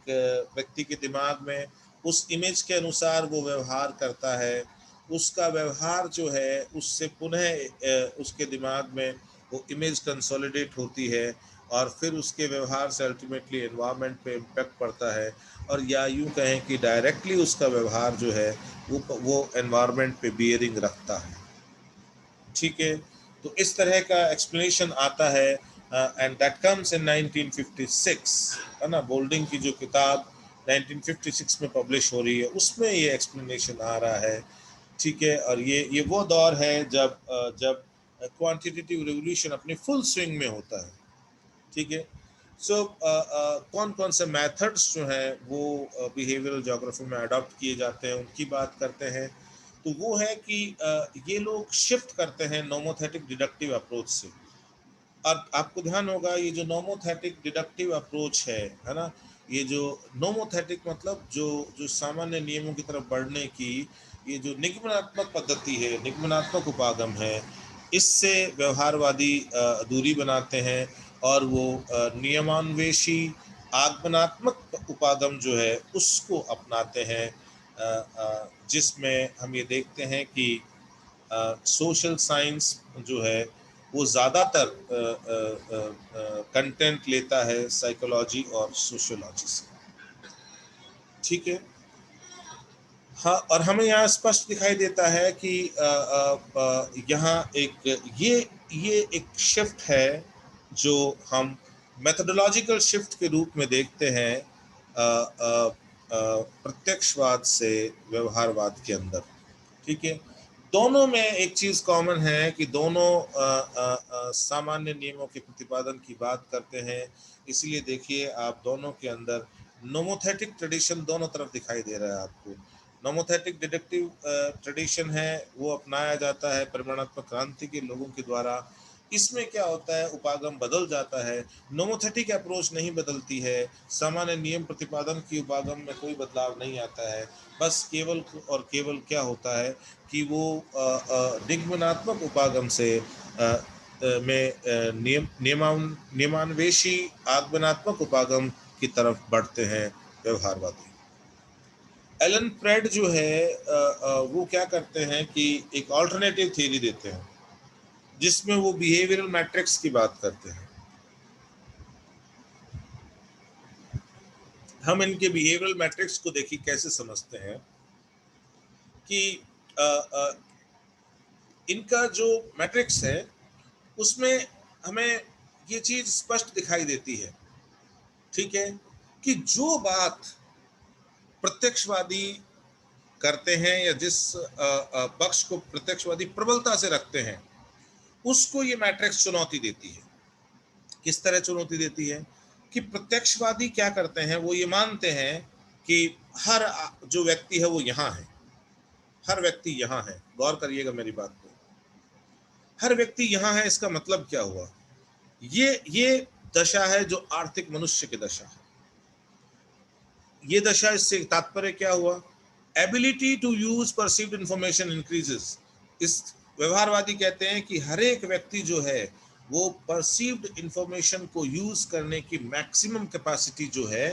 व्यक्ति के दिमाग में, उस इमेज के अनुसार वो व्यवहार करता है, उसका व्यवहार जो है उससे पुनः उसके दिमाग में वो इमेज कंसोलिडेट होती है, और फिर उसके व्यवहार से अल्टीमेटली एनवायरनमेंट पे इम्पैक्ट पड़ता है, और या यूँ कहें कि डायरेक्टली उसका व्यवहार जो है वो एनवायरनमेंट पे बियरिंग रखता है। ठीक है। तो इस तरह का एक्सप्लेनेशन आता है एंड दैट कम्स इन 1956, है ना, बोल्डिंग की जो किताब 1956 में पब्लिश हो रही है उसमें ये एक्सप्लेनेशन आ रहा है। ठीक है। और ये वो दौर है जब क्वांटिटेटिव रिवोल्यूशन अपने फुल स्विंग में होता है। ठीक है। सो कौन कौन से मेथड्स जो हैं वो बिहेवियरल ज्योग्राफी में अडॉप्ट किए जाते हैं उनकी बात करते हैं। तो वो है कि ये लोग शिफ्ट करते हैं नोमोथेटिक डिडक्टिव अप्रोच से। और आपको ध्यान होगा ये जो नोमोथेटिक डिडक्टिव अप्रोच है ना, ये जो नोमोथेटिक मतलब जो सामान्य नियमों की तरफ बढ़ने की ये जो निगमनात्मक पद्धति है, निगमनात्मक उपागम है, इससे व्यवहारवादी दूरी बनाते हैं, और वो नियमान्वेषी आगमनात्मक उपागम जो है उसको अपनाते हैं। जिसमें हम ये देखते हैं कि सोशल साइंस जो है वो ज़्यादातर कंटेंट लेता है साइकोलॉजी और सोशियोलॉजी से, ठीक है। हाँ, और हमें यहाँ स्पष्ट दिखाई देता है कि यहाँ एक ये एक शिफ्ट है जो हम मेथोडोलॉजिकल शिफ्ट के रूप में देखते हैं प्रत्यक्षवाद से व्यवहारवाद के अंदर, ठीक है। दोनों में एक चीज कॉमन है कि दोनों सामान्य नियमों के प्रतिपादन की बात करते हैं। इसलिए देखिए आप दोनों के अंदर नोमोथेटिक ट्रेडिशन दोनों तरफ दिखाई दे रहा है आपको। नोमोथेटिक डिडक्टिव ट्रेडिशन है वो अपनाया जाता है परिमाणात्मक क्रांति के लोगों के द्वारा। इसमें क्या होता है, उपागम बदल जाता है। नोमोथेटिक अप्रोच नहीं बदलती है, सामान्य नियम प्रतिपादन की उपागम में कोई बदलाव नहीं आता है। बस केवल और केवल क्या होता है कि वो निगमनात्मक उपागम से में नियमान्वेषी आगमनात्मक उपागम की तरफ बढ़ते हैं व्यवहारवादी। एलन प्रेड जो है वो क्या करते हैं कि एक ऑल्टरनेटिव थ्योरी देते हैं जिसमें वो बिहेवियरल मैट्रिक्स की बात करते हैं। हम इनके बिहेवियरल मैट्रिक्स को देखिए कैसे समझते हैं कि इनका जो मैट्रिक्स है उसमें हमें ये चीज स्पष्ट दिखाई देती है, ठीक है, कि जो बात प्रत्यक्षवादी करते हैं या जिस पक्ष को प्रत्यक्षवादी प्रबलता से रखते हैं उसको ये मैट्रिक्स चुनौती देती है। किस तरह चुनौती देती है कि प्रत्यक्षवादी क्या करते हैं, वो ये मानते हैं कि हर जो व्यक्ति है वो यहाँ है, हर व्यक्ति यहाँ है। गौर करिएगा मेरी बात को, हर व्यक्ति यहाँ है। इसका मतलब क्या हुआ, ये दशा है जो आर्थिक मनुष्य की दशा है। ये दशा, इससे तात्पर्य क्या हुआ, ability to use perceived information increases. इस व्यवहारवादी कहते हैं कि हर एक व्यक्ति जो है वो परसीव्ड इंफॉर्मेशन को यूज करने की मैक्सिमम कैपेसिटी जो है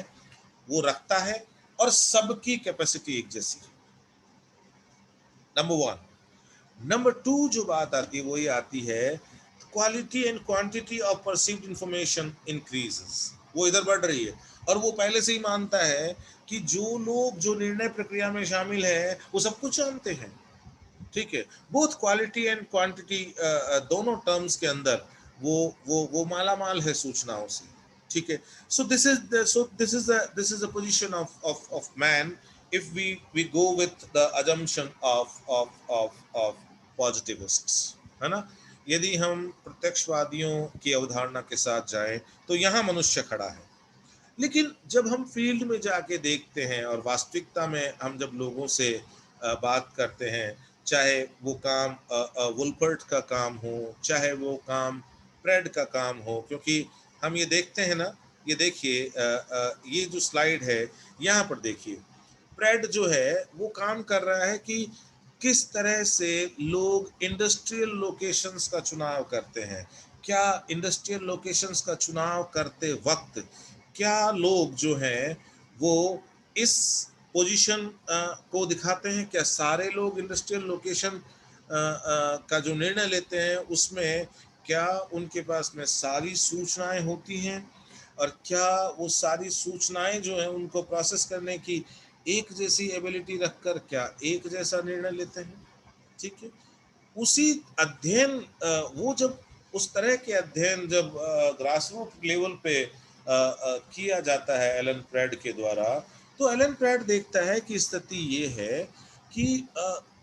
वो रखता है और सबकी कैपेसिटी एक जैसी है। Number one. नंबर टू जो बात आती है वो ये आती है, quality and quantity of perceived information increases. वो इधर बढ़ रही है और वो पहले से ही मानता है कि जो लोग जो निर्णय प्रक्रिया में शामिल है वो सब कुछ जानते हैं, ठीक है। बोथ क्वालिटी एंड क्वांटिटी दोनों टर्म्स के अंदर वो माला माल है सूचनाओं से, ठीक है। So this is the position of man if we go with the assumption of positivists, है ना। यदि हम प्रत्यक्षवादियों की अवधारणा के साथ जाएं तो यहाँ मनुष्य खड़ा है। लेकिन जब हम फील्ड में जाके देखते हैं और वास्तविकता में हम जब लोगों से बात करते हैं, चाहे वो काम वुलपर्ट का काम हो, चाहे वो काम प्रेड का काम हो, क्योंकि हम ये देखते हैं ना, ये देखिए ये जो स्लाइड है यहाँ पर देखिए, प्रेड जो है वो काम कर रहा है कि किस तरह से लोग इंडस्ट्रियल लोकेशंस का चुनाव करते हैं। क्या इंडस्ट्रियल लोकेशंस का चुनाव करते वक्त क्या लोग जो हैं वो इस पोजीशन को दिखाते हैं, क्या सारे लोग इंडस्ट्रियल लोकेशन का जो निर्णय लेते हैं उसमें क्या उनके पास में सारी सूचनाएं होती हैं और क्या वो सारी सूचनाएं जो है उनको प्रोसेस करने की एक जैसी एबिलिटी रखकर क्या एक जैसा निर्णय लेते हैं, ठीक है। उसी अध्ययन वो जब उस तरह के अध्ययन जब ग्रासरूट लेवल पे किया जाता है एलन प्रेड के द्वारा, तो एलन प्रेड देखता है कि स्थिति ये है कि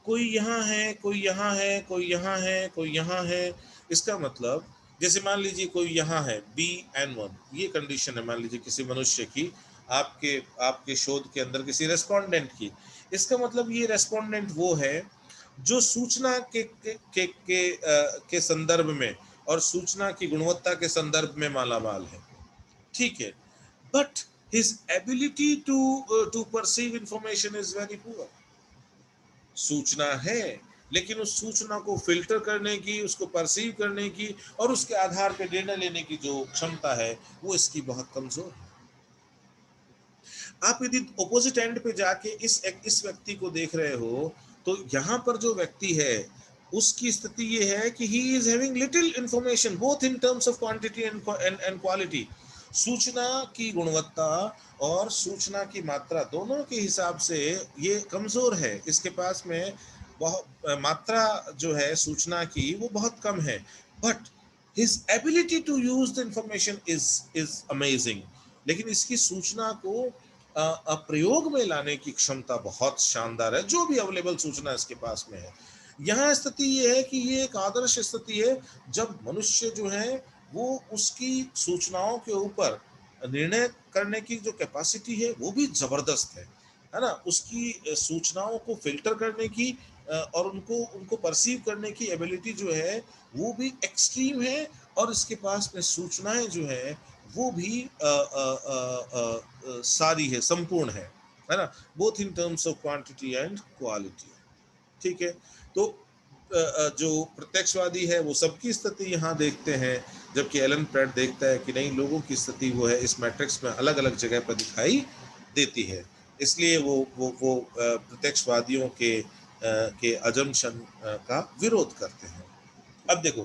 कोई यहाँ है, कोई यहाँ है, कोई यहाँ है, कोई यहाँ है। इसका मतलब जैसे मान लीजिए कोई यहाँ है BN1, ये कंडीशन है मान लीजिए किसी मनुष्य की, आपके शोध के अंदर किसी रेस्पोंडेंट की। इसका मतलब ये रेस्पोंडेंट वो है जो सूचना के संदर्भ में और सूचना की गुणवत्ता के संदर्भ में मालामाल है, ठीक है। But his ability to perceive information is very poor. सूचना है लेकिन उस सूचना को फिल्टर करने की, उसको परसीव करने की और उसके आधार पर निर्णय लेने की जो क्षमता है वो इसकी बहुत कमजोर है। आप यदि ऑपोजिट एंड पे जाके इस व्यक्ति को देख रहे हो, तो यहाँ पर जो व्यक्ति है उसकी स्थिति ये है कि he is having little information both in terms of quantity and quality. सूचना की गुणवत्ता और सूचना की मात्रा दोनों के हिसाब से ये कमजोर है। इसके पास में बहुत मात्रा जो है सूचना की वो बहुत कम है, but his ability to use the information is amazing. लेकिन इसकी सूचना को प्रयोग में लाने की क्षमता बहुत शानदार है, जो भी अवेलेबल सूचना इसके पास में है। यहाँ स्थिति ये है कि ये एक आदर्श स्थिति है जब मनुष्य जो है वो उसकी सूचनाओं के ऊपर निर्णय करने की जो कैपेसिटी है वो भी जबरदस्त है ना। उसकी सूचनाओं को फिल्टर करने की और उनको उनको परसीव करने की एबिलिटी जो है वो भी एक्सट्रीम है, और इसके पास में सूचनाएं जो है वो भी सारी है, संपूर्ण है ना, both in terms of quantity and quality. ठीक है, तो जो प्रत्यक्षवादी है वो सबकी स्थिति यहाँ देखते हैं, जबकि एलन प्रेट देखता है कि नहीं, लोगों की स्थिति वो है इस मैट्रिक्स में अलग अलग जगह पर दिखाई देती है। इसलिए वो प्रत्यक्षवादियों के अजम्पशन का विरोध करते हैं। अब देखो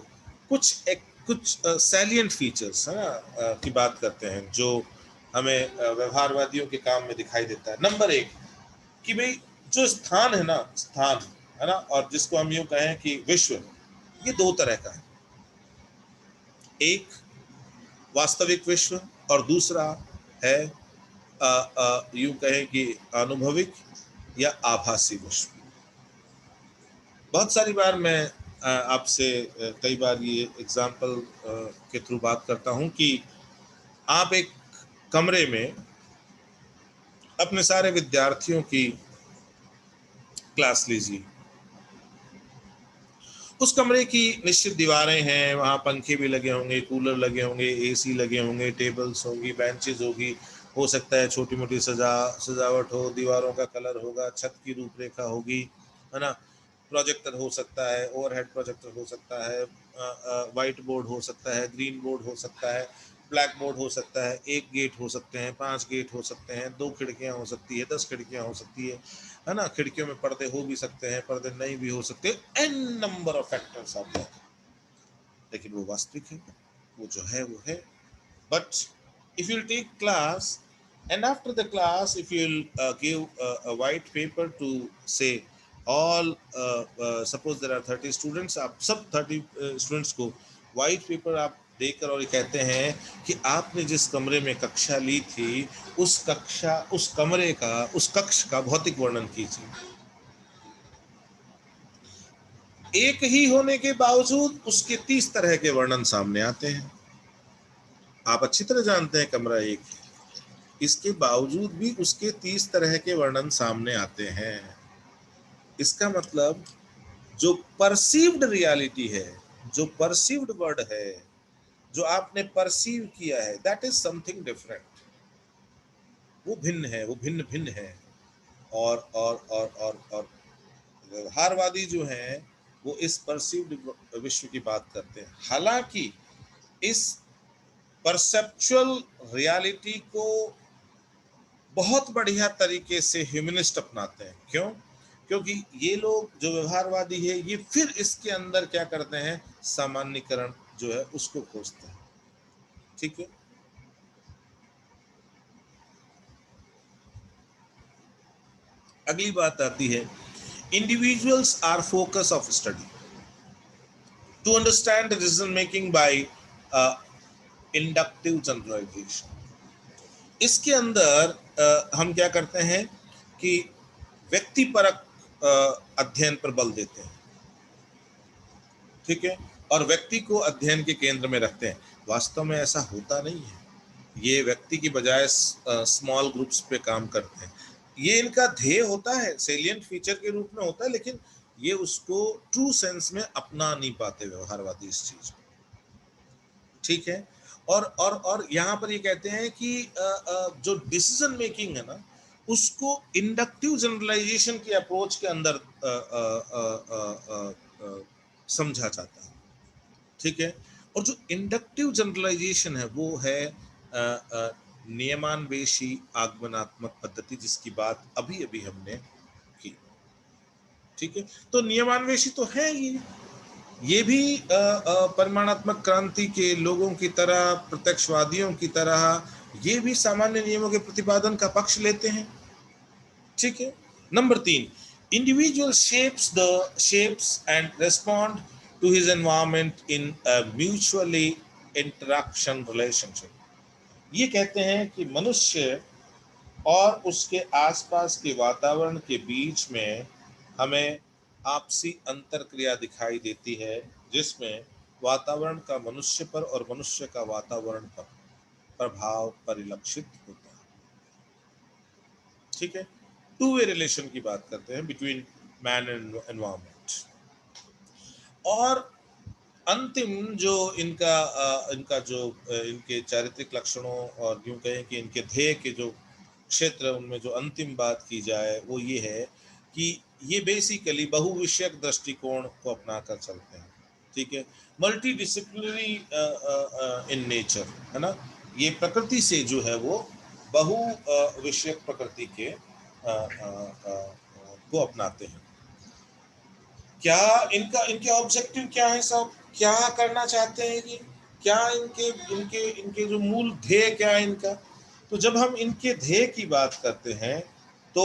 कुछ सैलिएंट फीचर्स है ना की बात करते हैं जो हमें व्यवहारवादियों के काम में दिखाई देता है। नंबर एक कि भाई जो स्थान है ना, स्थान है ना, और जिसको हम यूं कहें कि विश्व, ये दो तरह का है। एक वास्तविक विश्व और दूसरा है यूं कहें कि अनुभविक या आभासी विश्व। बहुत सारी बार मैं आपसे कई बार ये एग्जाम्पल के थ्रू बात करता हूं कि आप एक कमरे में अपने सारे विद्यार्थियों की क्लास लीजिए। उस कमरे की निश्चित दीवारें हैं, वहाँ पंखे भी लगे होंगे, कूलर लगे होंगे, एसी लगे होंगे, टेबल्स होंगी, बेंचेस होगी, हो सकता है छोटी मोटी सजावट हो, दीवारों का कलर होगा, छत की रूपरेखा होगी, है ना, प्रोजेक्टर हो सकता है, ओवरहेड प्रोजेक्टर हो सकता है, वाइट बोर्ड हो सकता है, ग्रीन बोर्ड हो सकता है, ब्लैक बोर्ड हो सकता है, एक गेट हो सकते हैं, 5 गेट हो सकते हैं, 2 खिड़कियां हो सकती है, 10 खिड़कियां हो सकती है ना। खिड़कियों में पर्दे हो भी सकते हैं, पर्दे नहीं भी हो सकते, एन नंबर ऑफ फैक्टर्स आते हैं। लेकिन वो वास्तविक है, वो जो है वो है। But if you take class and after the class if you'll give a white paper to say all suppose there are 30 students, आप सब 30 स्टूडेंट्स को white paper आप देकर और ये कहते हैं कि आपने जिस कमरे में कक्षा ली थी उस कमरे का, उस कक्ष का भौतिक वर्णन कीजिए। एक ही होने के बावजूद उसके 30 तरह के वर्णन सामने आते हैं। आप अच्छी तरह जानते हैं कमरा एक है, इसके बावजूद भी उसके 30 तरह के वर्णन सामने आते हैं। इसका मतलब जो परसीव्ड रियलिटी है, जो परसीव्ड वर्ड है, जो आपने परसीव किया है, दैट इज समथिंग डिफरेंट। वो भिन्न है, वो भिन्न भिन्न है। और व्यवहारवादी जो हैं वो इस परसीव्ड विश्व की बात करते हैं। हालांकि इस परसेप्चुअल रियलिटी को बहुत बढ़िया तरीके से ह्यूमनिस्ट अपनाते हैं। क्यों? क्योंकि ये लोग जो व्यवहारवादी है ये फिर इसके अंदर क्या करते हैं, सामान्यीकरण जो है उसको खोजते हैं। ठीक है, अगली बात आती है, individuals are focus of study to understand decision making by inductive generalisation. इसके अंदर हम क्या करते हैं कि व्यक्तिपरक अध्ययन पर बल देते हैं। ठीक है, और व्यक्ति को अध्ययन के केंद्र में रखते हैं। वास्तव में ऐसा होता नहीं है, ये व्यक्ति की बजाय स्मॉल ग्रुप्स पे काम करते हैं। ये इनका ध्येय होता है, सेलिएंट फीचर के रूप में होता है, लेकिन ये उसको ट्रू सेंस में अपना नहीं पाते व्यवहारवादी इस चीज को। ठीक है, और यहाँ पर ये कहते हैं कि जो डिसीजन मेकिंग है ना उसको इंडक्टिव जनरलाइजेशन की अप्रोच के अंदर समझा जाता है। ठीक है, और जो इंडक्टिव जनरलाइजेशन है वो है नियमान्वेषी आगमनात्मक पद्धति, जिसकी बात अभी अभी हमने की। ठीक है, तो नियमान्वेषी तो है ये भी परिमाणात्मक क्रांति के लोगों की तरह, प्रत्यक्षवादियों की तरह ये भी सामान्य नियमों के प्रतिपादन का पक्ष लेते हैं। ठीक है। Number 3, individual shapes and respond to his environment in a mutually interaction relationship. ये कहते हैं कि मनुष्य और उसके आसपास के वातावरण के बीच में हमें आपसी अंतरक्रिया दिखाई देती है, जिसमें वातावरण का मनुष्य पर और मनुष्य का वातावरण पर प्रभाव परिलक्षित होता है। ठीक है, टू वे रिलेशन की बात करते हैं बिटवीन मैन एंड एनवायरमेंट। और अंतिम जो इनका जो इनके चारित्रिक लक्षणों और यूं कहें कि इनके ध्येय के जो क्षेत्र, उनमें जो अंतिम बात की जाए वो ये है कि ये बेसिकली बहुविषयक दृष्टिकोण को अपनाकर चलते हैं। ठीक है, मल्टी डिसिप्लिनरी इन नेचर, है ना। ये प्रकृति से जो है वो बहु विषयक प्रकृति के को अपनाते हैं। क्या इनके ऑब्जेक्टिव क्या है सब, क्या करना चाहते हैं ये, क्या इनके इनके इनके जो मूल ध्येय क्या है इनका। तो जब हम इनके ध्येय की बात करते हैं तो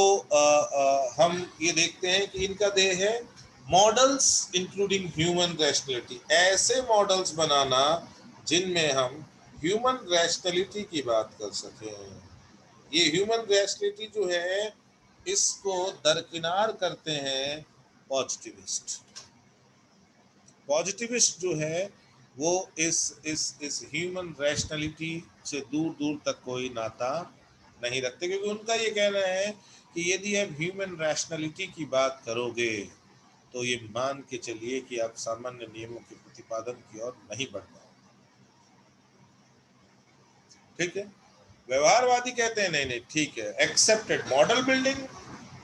हम ये देखते हैं कि इनका ध्येय है मॉडल्स इंक्लूडिंग ह्यूमन रैशनैलिटी, ऐसे मॉडल्स बनाना जिनमें हम ह्यूमन रैशनैलिटी की बात कर सकें। ये ह्यूमन रैशनैलिटी जो है इसको दरकिनार करते हैं पॉजिटिविस्ट। पॉजिटिविस्ट जो है वो इस ह्यूमन रैशनैलिटी से दूर दूर तक कोई नाता नहीं रखते, क्योंकि उनका ये कहना है कि यदि आप ह्यूमन रैशनैलिटी की बात करोगे तो ये मान के चलिए कि आप सामान्य नियमों के प्रतिपादन की ओर नहीं बढ़ पाओगे। ठीक है, व्यवहारवादी कहते हैं नहीं नहीं ठीक है, accepted model building,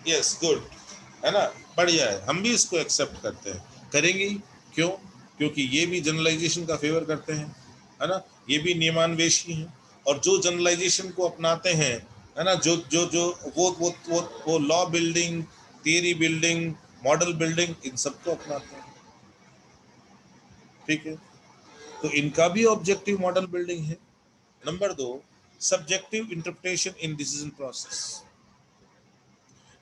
yes good, है ना, बढ़िया है, हम भी इसको एक्सेप्ट करते हैं, करेंगे। क्यों? क्योंकि ये भी जनरलाइजेशन का फेवर करते हैं, है ना, ये भी नियमान्वेषी हैं, और जो जनरलाइजेशन को अपनाते हैं, है ना, जो जो जो वो law building, theory building, model building, इन सबको अपनाते हैं। ठीक है, तो इनका भी ऑब्जेक्टिव मॉडल बिल्डिंग है। Number 2, subjective interpretation in decision process.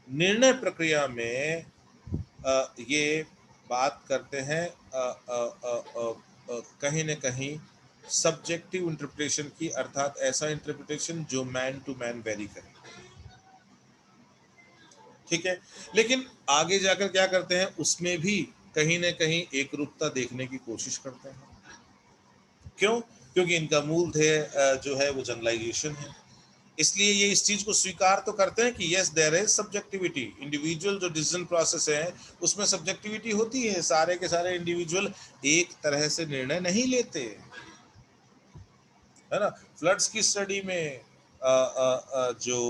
निर्णय प्रक्रिया में ये बात करते हैं कहीं न कहीं सब्जेक्टिव इंटरप्रिटेशन की, अर्थात ऐसा इंटरप्रिटेशन जो मैन टू मैन वेरी करे। ठीक है, लेकिन आगे जाकर क्या करते हैं, उसमें भी कहीं न कहीं एक रूपता देखने की कोशिश करते हैं। क्यों? क्योंकि इनका मूल ध्येय जो है वो जनरलाइजेशन है। इसलिए ये इस चीज को स्वीकार तो करते हैं कि yes there is subjectivity, individual जो डिसीजन प्रोसेस है उसमें सब्जेक्टिविटी होती है, सारे के सारे इंडिविजुअल एक तरह से निर्णय नहीं लेते, है ना। फ्लड्स की स्टडी में जो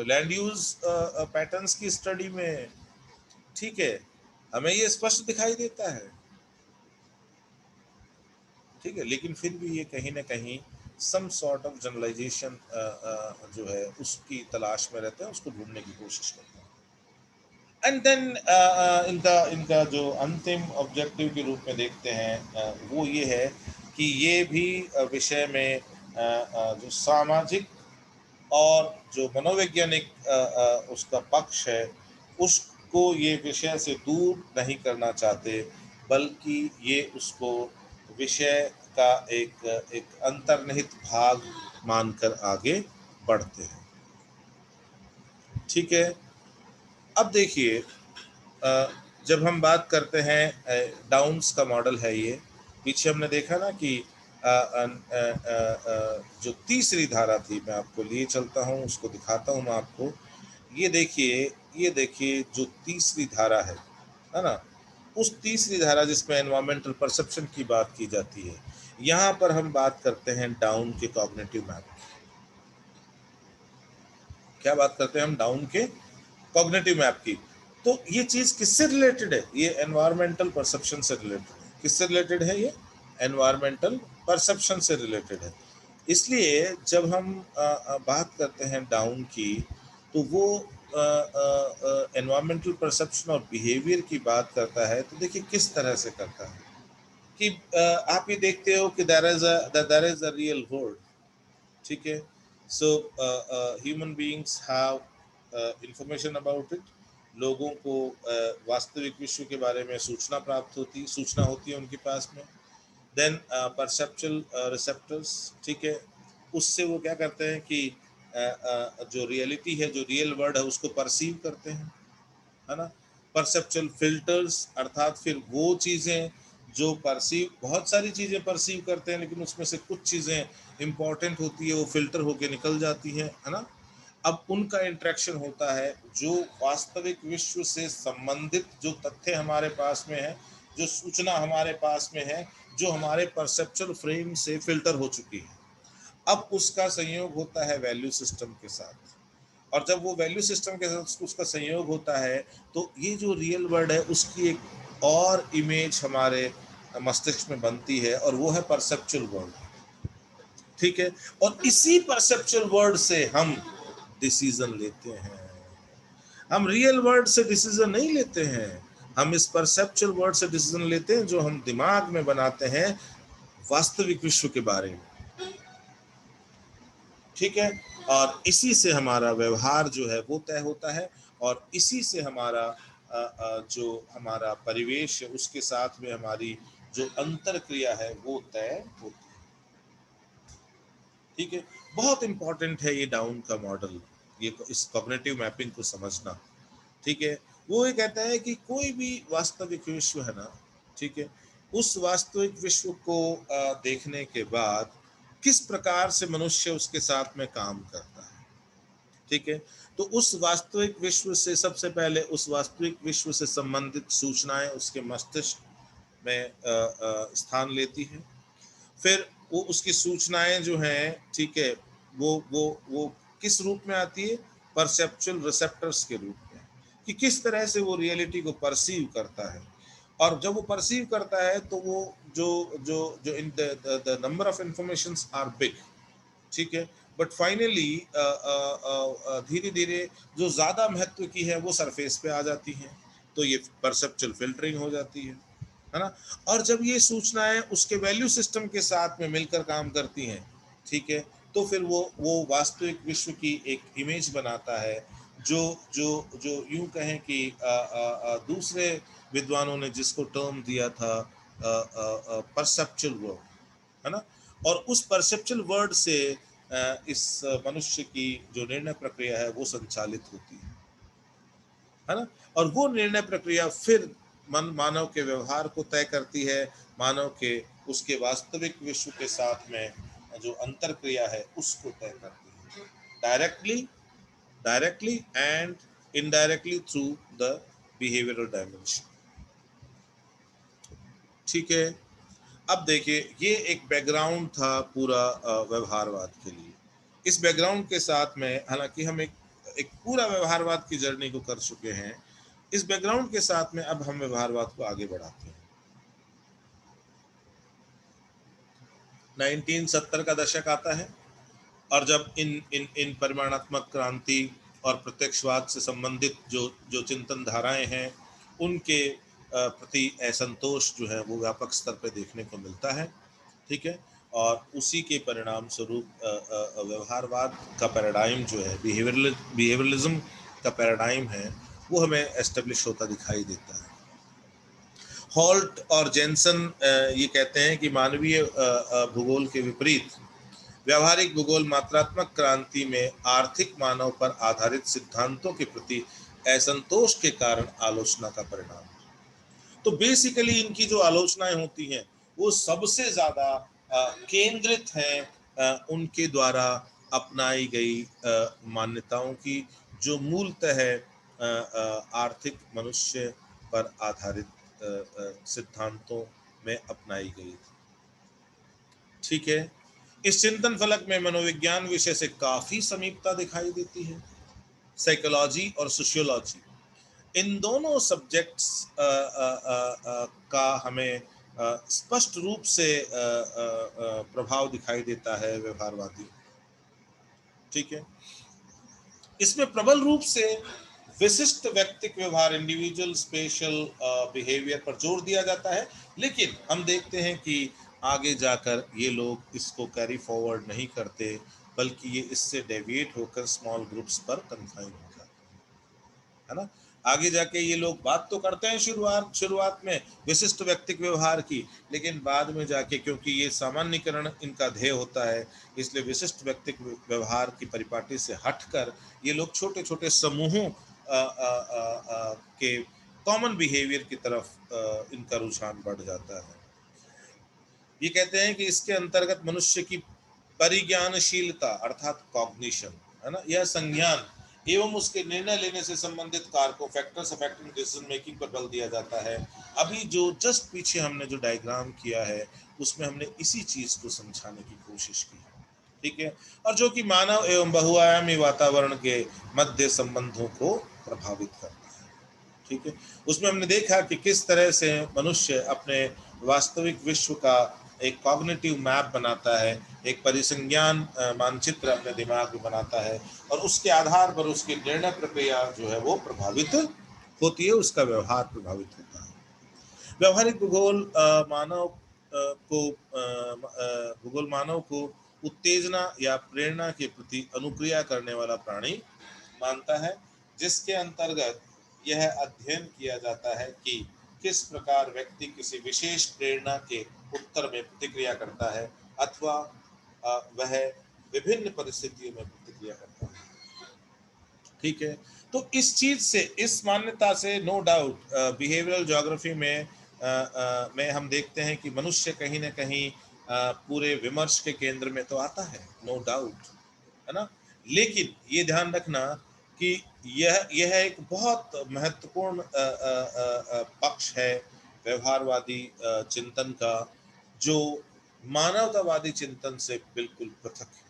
लैंड यूज पैटर्न्स की स्टडी में, ठीक है, हमें ये स्पष्ट दिखाई देता है। ठीक है, लेकिन फिर भी ये कहीं ना कहीं सम सॉर्ट ऑफ जनरलाइजेशन जो है उसकी तलाश में रहते हैं, उसको ढूंढने की कोशिश करते हैं। एंड देन इनका इनका जो अंतिम ऑब्जेक्टिव के रूप में देखते हैं वो ये है कि ये भी विषय में जो सामाजिक और जो मनोवैज्ञानिक उसका पक्ष है उसको ये विषय से दूर नहीं करना चाहते, बल्कि ये उसको विषय का एक एक अंतर्निहित भाग मानकर आगे बढ़ते हैं। ठीक है, अब देखिए जब हम बात करते हैं डाउन्स का मॉडल है ये, पीछे हमने देखा ना कि जो तीसरी धारा थी, मैं आपको लिए चलता हूँ, उसको दिखाता हूँ मैं आपको। ये देखिए जो तीसरी धारा है ना, उस तीसरी धारा जिसमें एनवायरमेंटल परसेप्शन की बात की जाती है, यहाँ पर हम बात करते हैं डाउन के कॉग्निटिव मैप। क्या बात करते हैं हम? डाउन के कॉग्निटिव मैप की। तो ये चीज किससे रिलेटेड है? ये एनवायरमेंटल परसेप्शन से रिलेटेड है। किससे रिलेटेड है ये? एनवायरमेंटल परसेप्शन से रिलेटेड है। इसलिए जब हम बात करते हैं डाउन की, तो वो एनवायरमेंटल परसेप्शन और बिहेवियर की बात करता है। तो देखिए किस तरह से करता है कि आप ये देखते हो कि there is a real world, ठीक है। So human beings have information about it. लोगों को वास्तविक विश्व के बारे में सूचना होती है उनके पास में। देन परसेप्चुअल रिसेप्टर्स, ठीक है, उससे वो क्या करते हैं कि जो रियलिटी है, जो रियल वर्ल्ड है, उसको परसीव करते हैं, है ना। परसेप्चुअल फिल्टर्स, अर्थात फिर वो चीज़ें जो परसीव, बहुत सारी चीज़ें परसीव करते हैं, लेकिन उसमें से कुछ चीज़ें इंपॉर्टेंट होती है, वो फिल्टर होके निकल जाती हैं, है ना। अब उनका इंटरेक्शन होता है जो वास्तविक विश्व से संबंधित जो तथ्य हमारे पास में है, जो सूचना हमारे पास में है, जो हमारे परसेप्चुअल फ्रेम से फिल्टर हो चुकी है। अब उसका संयोग होता है वैल्यू सिस्टम के साथ, और जब वो वैल्यू सिस्टम के साथ उसका संयोग होता है, तो ये जो रियल वर्ल्ड है उसकी एक और इमेज हमारे मस्तिष्क में बनती है, और वो है परसेप्चुअल वर्ल्ड, ठीक है। और इसी परसेप्चुअल वर्ल्ड से हम डिसीजन लेते हैं। हम रियल वर्ल्ड से डिसीजन नहीं लेते हैं, हम इस परसेप्चुअल वर्ल्ड से डिसीजन लेते हैं, जो हम दिमाग में बनाते हैं वास्तविक विश्व के बारे में, ठीक है। और इसी से हमारा व्यवहार जो है वो तय होता है, और इसी से हमारा जो हमारा परिवेश है उसके साथ में हमारी जो अंतर क्रिया है वो तय होती है, ठीक है। बहुत इंपॉर्टेंट है ये डाउन का मॉडल, ये इस कॉग्निटिव मैपिंग को समझना, ठीक है। वो ये कहता है कि कोई भी वास्तविक विश्व है ना, ठीक है, उस वास्तविक विश्व को देखने के बाद किस प्रकार से मनुष्य उसके साथ में काम करता है, ठीक है। तो उस वास्तविक विश्व से सबसे पहले उस वास्तविक विश्व से संबंधित सूचनाएं उसके मस्तिष्क में स्थान लेती हैं। फिर वो उसकी सूचनाएं जो हैं, ठीक है, वो किस रूप में आती है, परसेप्चुअल रिसेप्टर्स के रूप में, कि किस तरह से वो रियलिटी को परसीव करता है। और जब वो परसीव करता है तो वो जो जो जो in the number of informations are big, ठीक है। बट फाइनली धीरे धीरे जो ज्यादा महत्व की है वो सरफेस पे आ जाती हैं, तो ये परसेप्चुअल फिल्टरिंग हो जाती है ना। और जब ये सूचनाएं उसके वैल्यू सिस्टम के साथ में मिलकर काम करती हैं, ठीक है, तो फिर वो वास्तविक विश्व की एक इमेज बनाता है, जो जो जो यूं कहें कि दूसरे विद्वानों ने जिसको टर्म दिया था परसेप्चुअल वर्ड, है ना। और उस परसेप्चुअल वर्ड से इस मनुष्य की जो निर्णय प्रक्रिया है वो संचालित होती है ना। और वो निर्णय प्रक्रिया फिर मानव के व्यवहार को तय करती है, मानव के उसके वास्तविक विश्व के साथ में जो अंतर क्रिया है उसको तय करती है, directly directly and indirectly through the behavioural dimension, ठीक है। अब देखिए ये एक बैकग्राउंड था पूरा व्यवहारवाद के लिए। इस बैकग्राउंड के साथ में हालांकि हम एक एक पूरा व्यवहारवाद की जर्नी को कर चुके हैं, इस बैकग्राउंड के साथ में अब हम व्यवहारवाद को आगे बढ़ाते हैं। 1970 का दशक आता है, और जब इन इन इन परिमाणात्मक क्रांति और प्रत्यक्षवाद से संबंधित जो जो चिंतन धाराएं हैं उनके प्रति असंतोष जो है वो व्यापक स्तर पर देखने को मिलता है, ठीक है। और उसी के परिणाम स्वरूप व्यवहारवाद का पैराडाइम जो है, बिहेवियरलिज्म का पैराडाइम है, वो हमें एस्टेब्लिश होता दिखाई देता है। हॉल्ट और जेनसन ये कहते हैं कि मानवीय भूगोल के विपरीत व्यावहारिक भूगोल मात्रात्मक क्रांति में आर्थिक मानव पर आधारित सिद्धांतों के प्रति असंतोष के कारण आलोचना का परिणाम है। तो बेसिकली इनकी जो आलोचनाएं होती हैं वो सबसे ज्यादा केंद्रित हैं उनके द्वारा अपनाई गई मान्यताओं की, जो मूलतः आर्थिक मनुष्य पर आधारित सिद्धांतों में अपनाई गई थी, ठीक है। इस चिंतन फलक में मनोविज्ञान विषय से काफी समीपता दिखाई देती है। साइकोलॉजी और सोशियोलॉजी, इन दोनों सब्जेक्ट्स का हमें स्पष्ट रूप से प्रभाव दिखाई देता है व्यवहारवादी। ठीक है, इसमें प्रबल रूप से विशिष्ट व्यक्तिक व्यवहार, इंडिविजुअल स्पेशल बिहेवियर पर जोर दिया जाता है, लेकिन हम देखते हैं कि आगे जाकर ये लोग इसको कैरी फॉरवर्ड नहीं करते, बल्कि ये इससे डेविएट होकर स्मॉल ग्रुप्स पर कन्फाइन हो जाते हैं, है ना। आगे जाके ये लोग बात तो करते हैं शुरुआत में विशिष्ट व्यक्तिक व्यवहार की, लेकिन बाद में जाके, क्योंकि ये सामान्यकरण इनका ध्येय होता है, इसलिए विशिष्ट व्यक्तिक व्यवहार की परिपाटी से हटकर ये लोग छोटे छोटे समूहों के कॉमन बिहेवियर की तरफ इनका रुझान बढ़ जाता है। ये कहते हैं कि इसके अंतर्गत मनुष्य की परिज्ञानशीलता अर्थात कॉग्निशन, है ना, यह संज्ञान एवं उसके निर्णय लेने से संबंधित कारकों, फैक्टर्स अफेक्टिंग डिसीजन मेकिंग पर बल दिया जाता है। अभी जो जस्ट पीछे हमने जो डायग्राम किया है उसमें हमने इसी चीज को समझाने की कोशिश की है। ठीक है, और जो कि मानव एवं बहुआयामी वातावरण के मध्य संबंधों को प्रभावित करता है। ठीक है, उसमें हमने देखा कि किस तरह से मनुष्य अपने वास्तविक विश्व का एक कॉग्निटिव मैप बनाता है, एक परिसंज्ञान मानचित्र अपने दिमाग में बनाता है, और उसके आधार पर उसकी निर्णय प्रक्रिया जो है वो प्रभावित होती है, उसका व्यवहार प्रभावित होता है। व्यवहारिक भूगोल मानव को उत्तेजना या प्रेरणा के प्रति अनुक्रिया करने वाला प्राणी मानता है, जिसके अंतर्गत यह अध्ययन किया जाता है कि किस प्रकार व्यक्ति किसी विशेष प्रेरणा के उत्तर में प्रतिक्रिया करता है, अथवा वह विभिन्न परिस्थितियों में प्रतिक्रिया करता है। ठीक है, तो इस चीज से, इस मान्यता से नो डाउट बिहेवियरल ज्योग्राफी में हम देखते हैं कि मनुष्य कहीं ना कहीं पूरे विमर्श के केंद्र में तो आता है, नो डाउट, है ना। लेकिन ये ध्यान रखना कि यह एक बहुत महत्वपूर्ण पक्ष है व्यवहारवादी चिंतन का, जो मानवतावादी चिंतन से बिल्कुल पृथक है।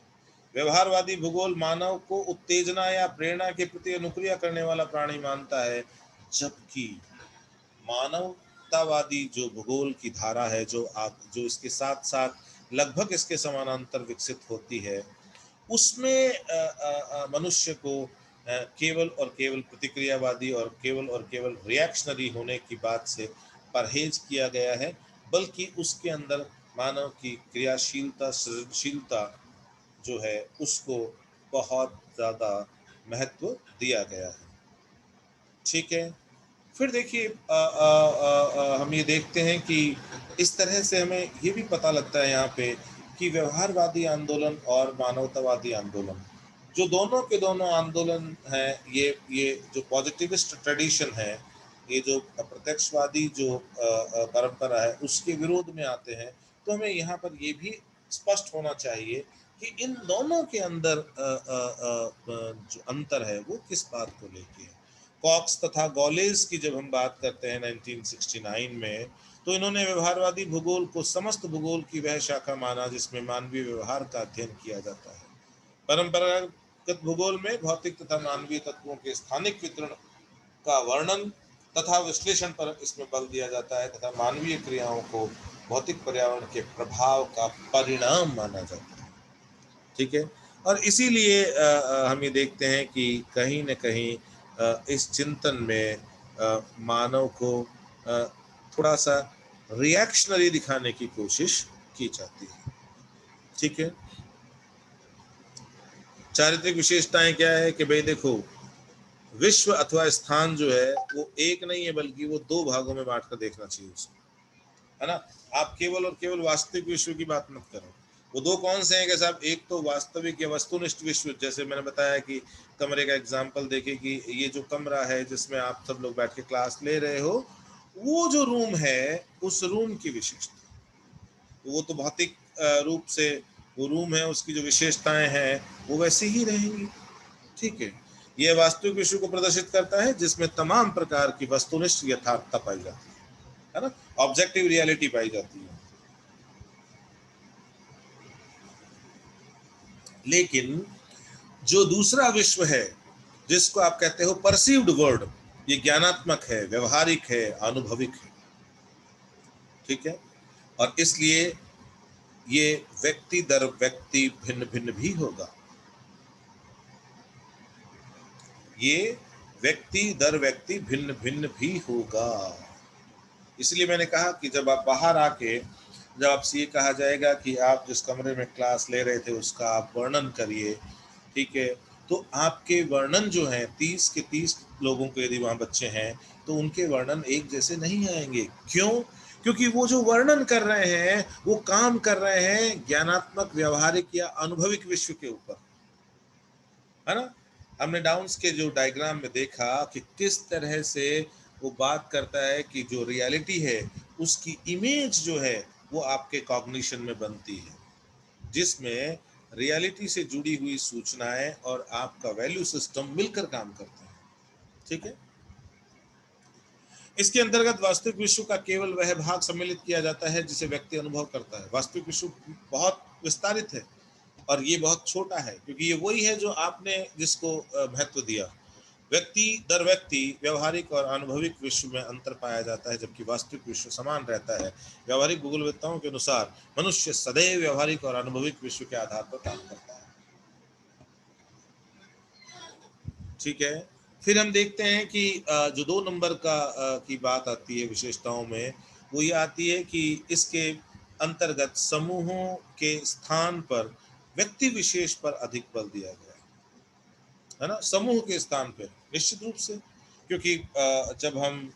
व्यवहारवादी भूगोल मानव को उत्तेजना या प्रेरणा के प्रति अनुक्रिया करने वाला प्राणी मानता है, जबकि मानवतावादी जो भूगोल की धारा है, जो इसके साथ साथ लगभग इसके समानांतर विकसित होती है, उसमें मनुष्य को केवल और केवल प्रतिक्रियावादी और केवल रिएक्शनरी होने की बात से परहेज किया गया है, बल्कि उसके अंदर मानव की क्रियाशीलता, सृजनशीलता जो है उसको बहुत ज़्यादा महत्व दिया गया है। ठीक है, फिर देखिए हम ये देखते हैं कि इस तरह से हमें ये भी पता लगता है यहाँ पे कि व्यवहारवादी आंदोलन और मानवतावादी आंदोलन, जो दोनों के दोनों आंदोलन हैं, ये जो पॉजिटिविस्ट ट्रेडिशन है, ये जो प्रत्यक्षवादी जो परंपरा है, उसके विरोध में आते हैं। तो हमें यहाँ पर ये भी स्पष्ट होना चाहिए कि इन दोनों के अंदर जो अंतर है वो किस बात को लेके है। कॉक्स तथा गॉलेज की जब हम बात करते हैं 1969 में, तो इन्होंने व्यवहारवादी भूगोल को समस्त भूगोल की वह शाखा माना जिसमें मानवीय व्यवहार का अध्ययन किया जाता है। परंपरागत भूगोल में भौतिक तथा मानवीय तत्वों के स्थानिक वितरण का वर्णन तथा विश्लेषण पर इसमें बल दिया जाता है, तथा मानवीय क्रियाओं को भौतिक पर्यावरण के प्रभाव का परिणाम माना जाता है। ठीक है, और इसीलिए हम ये देखते हैं कि कहीं न कहीं इस चिंतन में मानव को थोड़ा सा रिएक्शनरी दिखाने की कोशिश की जाती है। ठीक है, चारित्रिक विशेषताएं क्या है कि भाई देखो, विश्व अथवा स्थान जो है वो एक नहीं है, बल्कि वो दो भागों में बांट कर देखना चाहिए उसको, है ना। आप केवल और केवल वास्तविक विश्व की बात मत करो। वो दो कौन से हैं कि साहब, एक तो वास्तविक या वस्तुनिष्ठ विश्व, जैसे मैंने बताया कि कमरे का एग्जांपल देखे कि ये जो कमरा है जिसमें आप सब लोग बैठ के क्लास ले रहे हो, वो जो रूम है, उस रूम की विशेषता, वो तो भौतिक रूप से वो रूम है, उसकी जो विशेषताएं हैं वो वैसे ही रहेंगी। ठीक है, यह वास्तविक विश्व को प्रदर्शित करता है जिसमें तमाम प्रकार की वस्तुनिष्ठ यथार्थता पाई जाती है ना, ऑब्जेक्टिव रियलिटी पाई जाती है। लेकिन जो दूसरा विश्व है, जिसको आप कहते हो परसीव्ड वर्ल्ड, ये ज्ञानात्मक है, व्यवहारिक है, अनुभविक है। ठीक है, और इसलिए ये व्यक्ति दर व्यक्ति भिन्न भिन्न भी होगा। ये व्यक्ति दर व्यक्ति भिन्न भिन्न भी होगा। इसलिए मैंने कहा कि जब आप बाहर आके, जब आपसे ये कहा जाएगा कि आप जिस कमरे में क्लास ले रहे थे उसका आप वर्णन करिए, ठीक है, तो आपके वर्णन जो हैं 30 के 30 लोगों के यदि वहाँ बच्चे हैं तो उनके वर्णन एक जैसे नहीं आएंगे। क्यों? क्योंकि वो जो वर्णन कर रहे हैं वो काम कर रहे हैं ज्ञानात्मक, व्यवहारिक या अनुभविक विश्व के ऊपर, है ना। हमने डाउन्स के जो डायग्राम में देखा कि किस तरह से वो बात करता है कि जो रियलिटी है उसकी इमेज जो है वो आपके कॉग्निशन में बनती है, जिसमें रियलिटी से जुड़ी हुई सूचनाएं और आपका वैल्यू सिस्टम मिलकर काम करते हैं, ठीक है। इसके अंतर्गत वास्तविक विश्व का केवल वह भाग सम्मिलित किया जाता है जिसे व्यक्ति अनुभव करता है। वास्तविक विश्व बहुत विस्तारित है और ये बहुत छोटा है, क्योंकि ये वही है जो आपने जिसको महत्व दिया। व्यक्ति दर व्यक्ति व्यवहारिक और अनुभविक विश्व में अंतर पाया जाता है, जबकि वास्तविक विश्व समान रहता है। व्यवहारिक भूगोलवेत्ताओं के अनुसार मनुष्य सदैव व्यवहारिक और अनुभविक विश्व के आधार पर काम करता है, ठीक है। फिर हम देखते हैं कि जो 2 नंबर की बात आती है विशेषताओं में, वो ये आती है कि इसके अंतर्गत समूहों के स्थान पर व्यक्ति विशेष पर अधिक बल दिया गया है ना, समूह के स्थान पे निश्चित रूप से। क्योंकि जब हम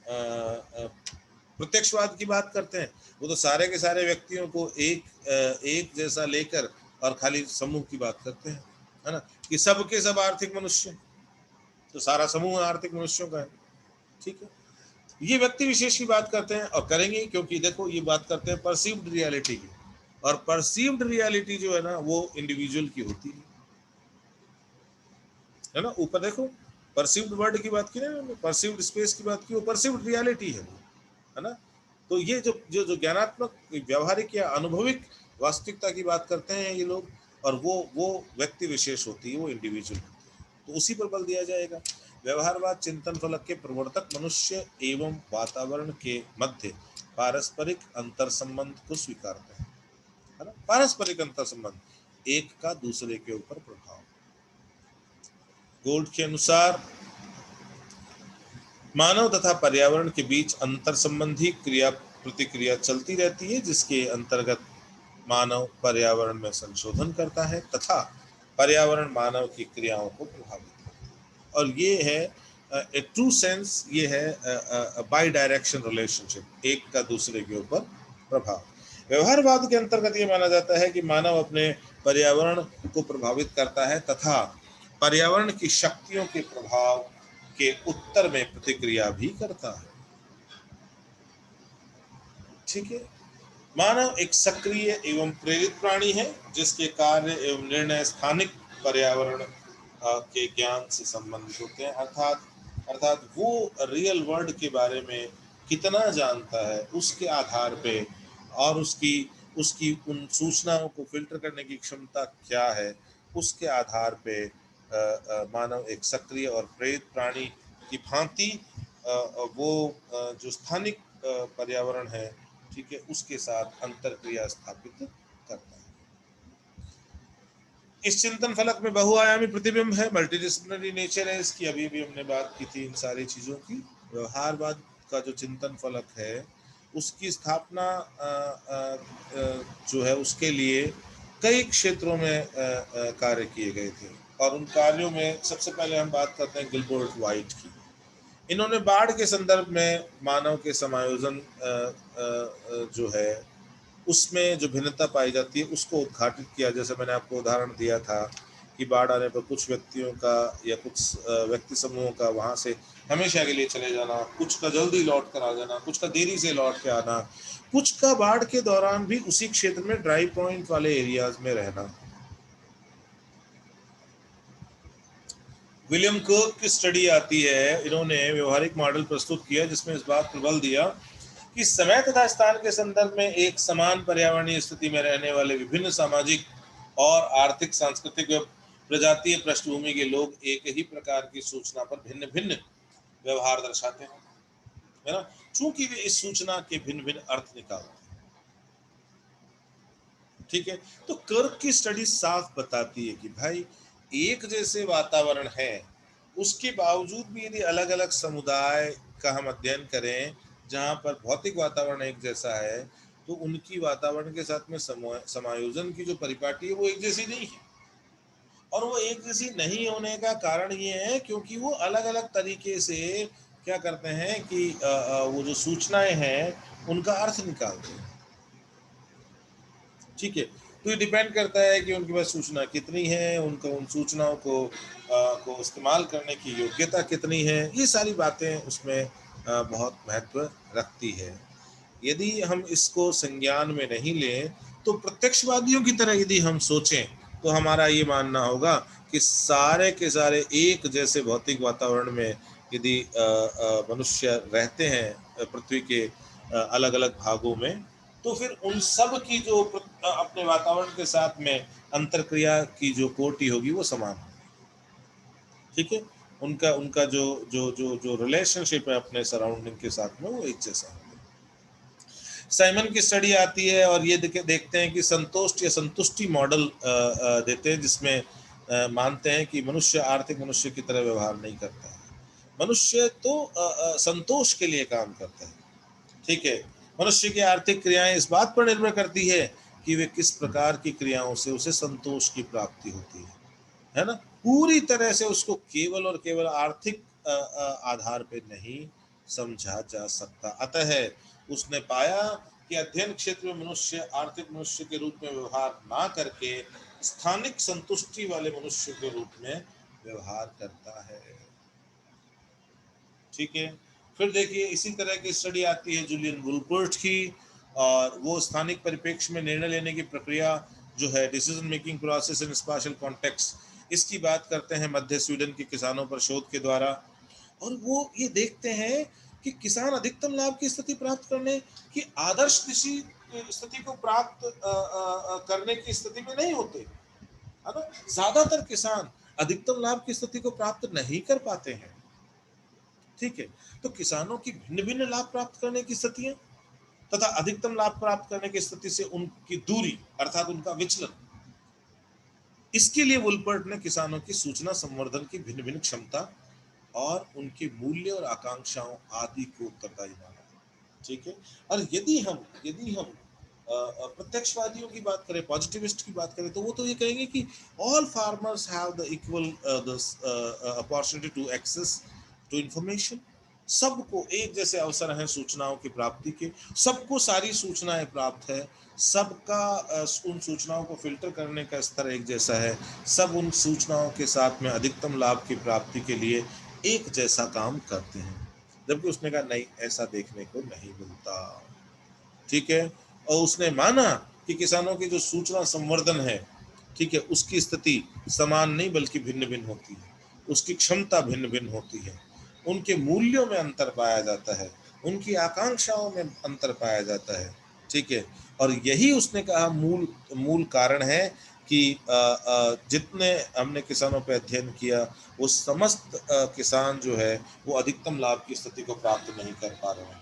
प्रत्यक्षवाद की बात करते हैं वो तो सारे के सारे व्यक्तियों को एक जैसा लेकर और खाली समूह की बात करते हैं, है ना, कि सब के सब आर्थिक मनुष्य, तो सारा समूह आर्थिक मनुष्यों का है, ठीक है। ये व्यक्ति विशेष की बात करते हैं और करेंगे, क्योंकि देखो ये बात करते हैं परसीव्ड रियलिटी की, और परसीव्ड रियलिटी जो है ना वो इंडिविजुअल की होती है ना। ऊपर देखो परसीव्ड वर्ड की बात की ना, परसीव्ड स्पेस की बात की, वो परसीव्ड रियलिटी है ना। तो ये जो जो जो ज्ञानात्मक, व्यवहारिक या अनुभविक वास्तविकता की बात करते हैं ये लोग, और वो व्यक्ति विशेष होती है, वो इंडिविजुअल होती है, तो उसी पर बल दिया जाएगा। व्यवहारवाद चिंतन फलक के प्रवर्तक मनुष्य एवं वातावरण के मध्य पारस्परिक अंतर संबंध को स्वीकारते हैं, है ना। पारस्परिक अंतर संबंध, एक का दूसरे के ऊपर प्रभाव। गोल्ड के अनुसार मानव तथा पर्यावरण के बीच अंतर संबंधी क्रिया प्रतिक्रिया चलती रहती है, जिसके अंतर्गत मानव पर्यावरण में संशोधन करता है तथा पर्यावरण मानव की क्रियाओं को प्रभावित करता है। और ये है ए ट्रू सेंस, ये है बाई डायरेक्शन रिलेशनशिप, एक का दूसरे के ऊपर प्रभाव। व्यवहारवाद के अंतर्गत ये माना जाता है कि मानव अपने पर्यावरण को प्रभावित करता है तथा पर्यावरण की शक्तियों के प्रभाव के उत्तर में प्रतिक्रिया भी करता है, ठीक है। मानव एक सक्रिय एवं प्रेरित प्राणी है जिसके कार्य एवं निर्णय स्थानिक पर्यावरण के ज्ञान से संबंधित होते हैं, अर्थात वो रियल वर्ल्ड के बारे में कितना जानता है उसके आधार पे, और उसकी उसकी उन सूचनाओं को फिल्टर करने की क्षमता क्या है, उसके आधार पे मानव एक सक्रिय और प्रेरित प्राणी की भांति वो जो स्थानिक पर्यावरण है, ठीक है, उसके साथ अंतरक्रिया स्थापित करता है। इस चिंतन फलक में बहुआयामी प्रतिबिंब है, मल्टीडिसिप्लिनरी नेचर है इसकी, अभी भी हमने बात की थी इन सारी चीजों की। व्यवहारवाद का जो चिंतन फलक है उसकी स्थापना जो है उसके लिए कई क्षेत्रों में कार्य किए गए थे, और उन कार्यों में सबसे पहले हम बात करते हैं गिलबर्ट वाइट की। इन्होंने बाढ़ के संदर्भ में मानव के समायोजन जो है उसमें जो भिन्नता पाई जाती है उसको उद्घाटित किया। जैसे मैंने आपको उदाहरण दिया था कि बाढ़ आने पर कुछ व्यक्तियों का या कुछ व्यक्ति समूहों का वहाँ से हमेशा के लिए चले जाना, कुछ का जल्दी लौट कर आ जाना, कुछ का देरी से लौट के आना, कुछ का बाढ़ के दौरान भी उसी क्षेत्र में ड्राई पॉइंट वाले एरियाज में रहना। विलियम कर्क की स्टडी आती है, इन्होंने व्यवहारिक मॉडल प्रस्तुत किया जिसमें इस बात पर बल दिया कि समय तथा स्थान के संदर्भ में एक समान पर्यावरणीय स्थिति में रहने वाले विभिन्न सामाजिक और आर्थिक, सांस्कृतिक व प्रजातीय पृष्ठभूमि के लोग एक ही प्रकार की सूचना पर भिन्न भिन्न व्यवहार दर्शाते हैं, है ना, चूंकि वे इस सूचना के भिन्न भिन्न अर्थ निकालते हैं। ठीक है। तो कर्क की स्टडी साफ बताती है कि भाई एक जैसे वातावरण है, उसके बावजूद भी यदि अलग अलग समुदाय का हम अध्ययन करें जहाँ पर भौतिक वातावरण एक जैसा है, तो उनकी वातावरण के साथ में समायोजन की जो परिपाटी है वो एक जैसी नहीं है। और वो एक जैसी नहीं होने का कारण ये है क्योंकि वो अलग अलग तरीके से क्या करते हैं कि वो जो सूचनाएं हैं उनका अर्थ निकालते हैं। ठीक है। तो ये डिपेंड करता है कि उनके पास सूचना कितनी है, उनको उन सूचनाओं को इस्तेमाल करने की योग्यता कितनी है, ये सारी बातें उसमें बहुत महत्व रखती है। यदि हम इसको संज्ञान में नहीं लें तो प्रत्यक्षवादियों की तरह यदि हम सोचें तो हमारा ये मानना होगा कि सारे के सारे एक जैसे भौतिक वातावरण में यदि मनुष्य रहते हैं पृथ्वी के अलग अलग भागों में, तो फिर उन सब की जो अपने वातावरण के साथ में अंतरक्रिया की जो कोटि होगी वो समान होगी। ठीक है। उनका उनका जो जो जो जो रिलेशनशिप है अपने सराउंडिंग के साथ में वो एक जैसा होगा। साइमन की स्टडी आती है और ये देखते हैं कि संतोष या संतुष्टि मॉडल देते हैं जिसमें मानते हैं कि मनुष्य आर्थिक मनुष्य की तरह व्यवहार नहीं करता है। मनुष्य तो संतोष के लिए काम करता है। ठीक है। मनुष्य की आर्थिक क्रियाएं इस बात पर निर्भर करती है कि वे किस प्रकार की क्रियाओं से उसे संतोष की प्राप्ति होती है ना। पूरी तरह से उसको केवल और केवल आर्थिक आधार पर नहीं समझा जा सकता। अतः उसने पाया कि अध्ययन क्षेत्र में मनुष्य आर्थिक मनुष्य के रूप में व्यवहार ना करके स्थानिक संतुष्टि वाले मनुष्य के रूप में व्यवहार करता है। ठीक है। फिर देखिए इसी तरह की स्टडी आती है जूलियन वुलपर्ट की, और वो स्थानिक परिप्रेक्ष्य में निर्णय लेने की प्रक्रिया जो है decision making process in special context, इसकी बात करते हैं मध्य स्वीडन के किसानों पर शोध के द्वारा। और वो ये देखते हैं कि किसान अधिकतम लाभ की स्थिति प्राप्त करने की आदर्श दिशी स्थिति को प्राप्त करने की स्थिति में नहीं होते, है ना। ज्यादातर किसान अधिकतम लाभ की स्थिति को प्राप्त नहीं कर पाते हैं। ठीक है। तो किसानों की भिन्न भिन्न लाभ प्राप्त करने की स्थितियां तथा अधिकतम लाभ प्राप्त करने की स्थिति से उनकी दूरी अर्थात उनका विचलन, इसके लिए वुलपर्ट ने किसानों की सूचना संवर्धन की भिन्न भिन्न क्षमता और उनके मूल्य और आकांक्षाओं आदि को उत्तरदायी माना। ठीक है। और यदि हम प्रत्यक्षवादियों की बात करें, पॉजिटिविस्ट की बात करें, तो वो तो ये कहेंगे कि all farmers have the equal opportunity to access to information. सबको एक जैसे अवसर हैं सूचनाओं की प्राप्ति के, सबको सारी सूचनाएं प्राप्त है, सबका उन सूचनाओं को फिल्टर करने का स्तर एक जैसा है, सब उन सूचनाओं के साथ में अधिकतम लाभ की प्राप्ति के लिए एक जैसा काम करते हैं। जबकि उसने कहा नहीं, ऐसा देखने को नहीं मिलता। ठीक है। और उसने माना कि किसानों की जो सूचना संवर्धन है, ठीक है, उसकी स्थिति समान नहीं बल्कि भिन्न भिन्न होती है, उसकी क्षमता भिन्न भिन्न होती है, उनके मूल्यों में अंतर पाया जाता है, उनकी आकांक्षाओं में अंतर पाया जाता है। ठीक है। और यही उसने कहा मूल मूल कारण है कि जितने हमने किसानों पर अध्ययन किया वो समस्त किसान जो है वो अधिकतम लाभ की स्थिति को प्राप्त नहीं कर पा रहे हैं।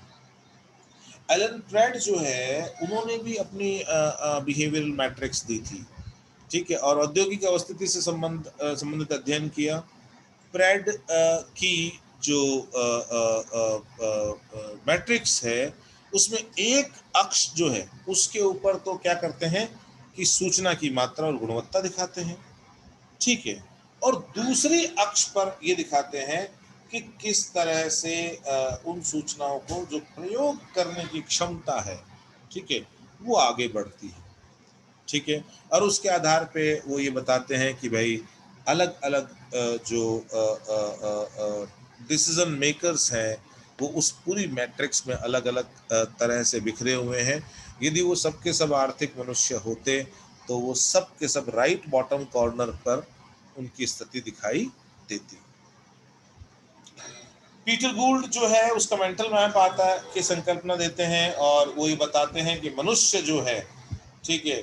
एलन ट्रेड जो है उन्होंने भी अपनी बिहेवियरल मैट्रिक्स दी थी। ठीक है। और औद्योगिक अवस्थिति से संबंधित अध्ययन किया। प्रेड की जो मैट्रिक्स है उसमें एक अक्ष जो है उसके ऊपर तो क्या करते हैं कि सूचना की मात्रा और गुणवत्ता दिखाते हैं। ठीक है। और दूसरी अक्ष पर ये दिखाते हैं कि किस तरह से उन सूचनाओं को जो प्रयोग करने की क्षमता है, ठीक है, वो आगे बढ़ती है। ठीक है। और उसके आधार पे वो ये बताते हैं कि भाई अलग अलग जो डिसीजन मेकर्स हैं वो उस पूरी मैट्रिक्स में अलग अलग तरह से बिखरे हुए हैं। यदि वो सब के सब आर्थिक मनुष्य होते तो वो सब के सब राइट बॉटम कॉर्नर पर उनकी स्थिति दिखाई देती। पीटर गूल्ड जो है उसका मेंटल मैप आता है की संकल्पना देते हैं और वो ये बताते हैं कि मनुष्य जो है, ठीक है,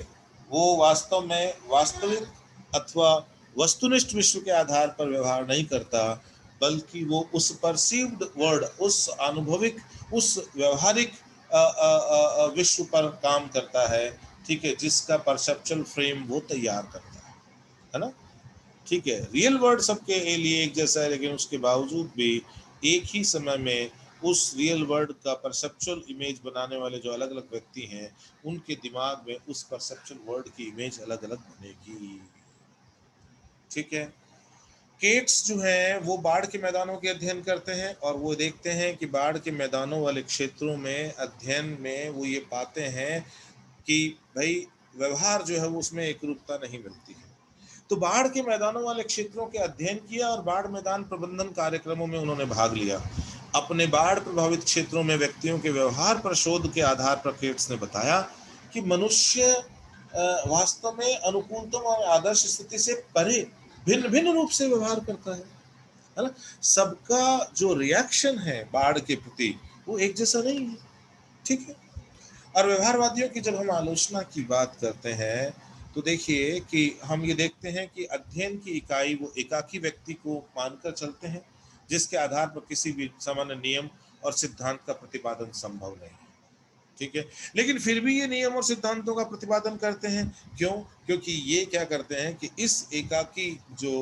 वो वास्तव में वास्तविक अथवा वस्तुनिष्ठ विश्व के आधार पर व्यवहार नहीं करता, बल्कि वो उस परसीव्ड वर्ड, उस अनुभविक, उस व्यवहारिक विश्व पर काम करता है। ठीक है, जिसका परसेप्चुअल फ्रेम वो तैयार करता है ना। ठीक है, रियल वर्ल्ड सबके लिए एक जैसा है, लेकिन उसके बावजूद भी एक ही समय में उस रियल वर्ल्ड का परसेप्चुअल इमेज बनाने वाले जो अलग अलग व्यक्ति हैं, उनके दिमाग में उस परसेप्चुअल वर्ल्ड की इमेज अलग अलग बनेगी। ठीक है, केट्स जो हैं वो बाढ़ के मैदानों के अध्ययन करते हैं और वो देखते हैं कि बाढ़ के मैदानों वाले क्षेत्रों में अध्ययन में वो ये पाते हैं कि भाई व्यवहार जो है वो उसमें एक रूपता नहीं मिलती है। तो बाढ़ के मैदानों वाले क्षेत्रों के अध्ययन किया और बाढ़ मैदान प्रबंधन कार्यक्रमों में उन्होंने भाग लिया। अपने बाढ़ प्रभावित क्षेत्रों में व्यक्तियों के व्यवहार पर शोध के आधार पर केट्स ने बताया कि मनुष्य वास्तव में अनुकूलतम और आदर्श स्थिति से परे भिन्न भिन्न रूप से व्यवहार करता है ना। सबका जो रिएक्शन है बाढ़ के प्रति वो एक जैसा नहीं है। ठीक है, और व्यवहारवादियों की जब हम आलोचना की बात करते हैं तो देखिए कि हम ये देखते हैं कि अध्ययन की इकाई वो एकाकी व्यक्ति को मानकर चलते हैं जिसके आधार पर किसी भी सामान्य नियम और सिद्धांत का प्रतिपादन संभव नहीं है। ठीक है, लेकिन फिर भी ये नियम और सिद्धांतों का प्रतिपादन करते हैं। क्यों? क्योंकि ये क्या करते हैं कि इस एकाकी जो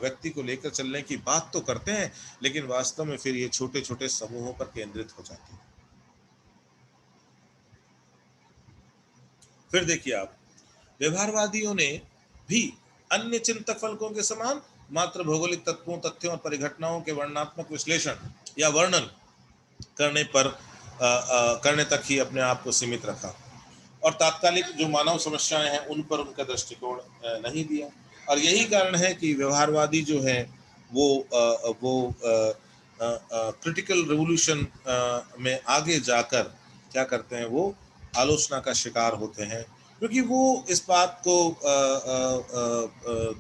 व्यक्ति को लेकर चलने की बात तो करते हैं, लेकिन वास्तव में फिर ये छोटे छोटे समूहों पर केंद्रित हो जाते हैं। फिर देखिए आप, व्यवहारवादियों ने भी अन्य चिंतक फलकों के समान मात्र भौगोलिक तत्वों, तथ्यों और परिघटनाओं के वर्णनात्मक विश्लेषण या वर्णन करने तक ही अपने आप को सीमित रखा और तात्कालिक जो मानव समस्याएं हैं उन पर उनका दृष्टिकोण नहीं दिया। और यही कारण है कि व्यवहारवादी जो है वो क्रिटिकल रिवोल्यूशन में आगे जाकर क्या करते हैं, वो आलोचना का शिकार होते हैं, क्योंकि वो इस बात को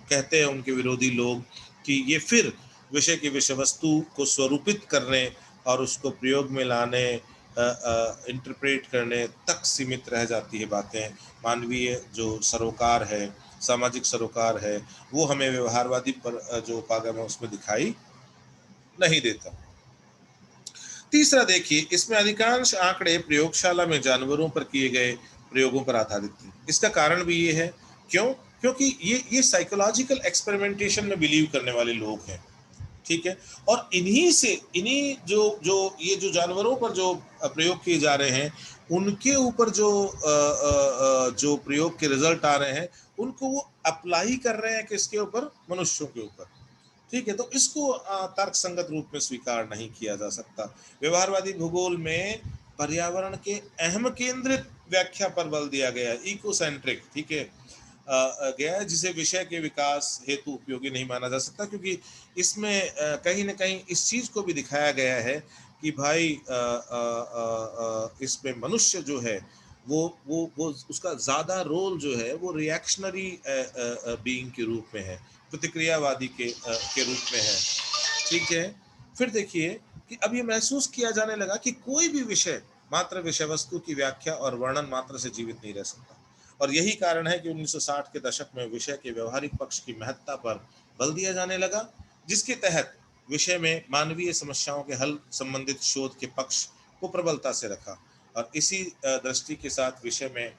कहते हैं उनके विरोधी लोग कि ये फिर विषय की विषय वस्तु को स्वरूपित करने और उसको प्रयोग में लाने, इंटरप्रेट करने तक सीमित रह जाती है बातें। मानवीय जो सरोकार है, सामाजिक सरोकार है, वो हमें व्यवहारवादी पर जो उपागम है उसमें दिखाई नहीं देता। तीसरा देखिए, इसमें अधिकांश आंकड़े प्रयोगशाला में जानवरों पर किए गए प्रयोगों पर आधारित थे। इसका कारण भी ये है, क्यों? क्योंकि ये साइकोलॉजिकल एक्सपेरिमेंटेशन में बिलीव करने वाले लोग हैं। ठीक है, और इन्हीं जो जो ये जो जानवरों पर जो प्रयोग किए जा रहे हैं उनके ऊपर जो प्रयोग के रिजल्ट आ रहे हैं उनको वो अप्लाई कर रहे हैं किसके ऊपर? मनुष्यों के ऊपर। ठीक है, तो इसको तर्क संगत रूप में स्वीकार नहीं किया जा सकता। व्यवहारवादी भूगोल में पर्यावरण के अहम केंद्रित व्याख्या पर बल दिया गया है, इकोसेंट्रिक। ठीक है, गया है, जिसे विषय के विकास हेतु उपयोगी नहीं माना जा सकता, क्योंकि इसमें कहीं ना कहीं इस चीज को भी दिखाया गया है कि भाई इसमें मनुष्य जो है वो उसका ज्यादा रोल जो है वो रिएक्शनरी बीइंग के रूप में है, प्रतिक्रियावादी के रूप में है। ठीक है, फिर देखिए कि अब ये महसूस किया जाने लगा कि कोई भी विषय मात्र विषय वस्तु की व्याख्या और वर्णन मात्र से जीवित नहीं रह सकता। और यही कारण है कि 1960 के दशक में विषय के व्यवहारिक पक्ष की महत्ता पर बल दिया जाने लगा, जिसके तहत विषय में मानवीय समस्याओं के हल संबंधित शोध के पक्ष को प्रबलता से रखा। और इसी दृष्टि के साथ विषय में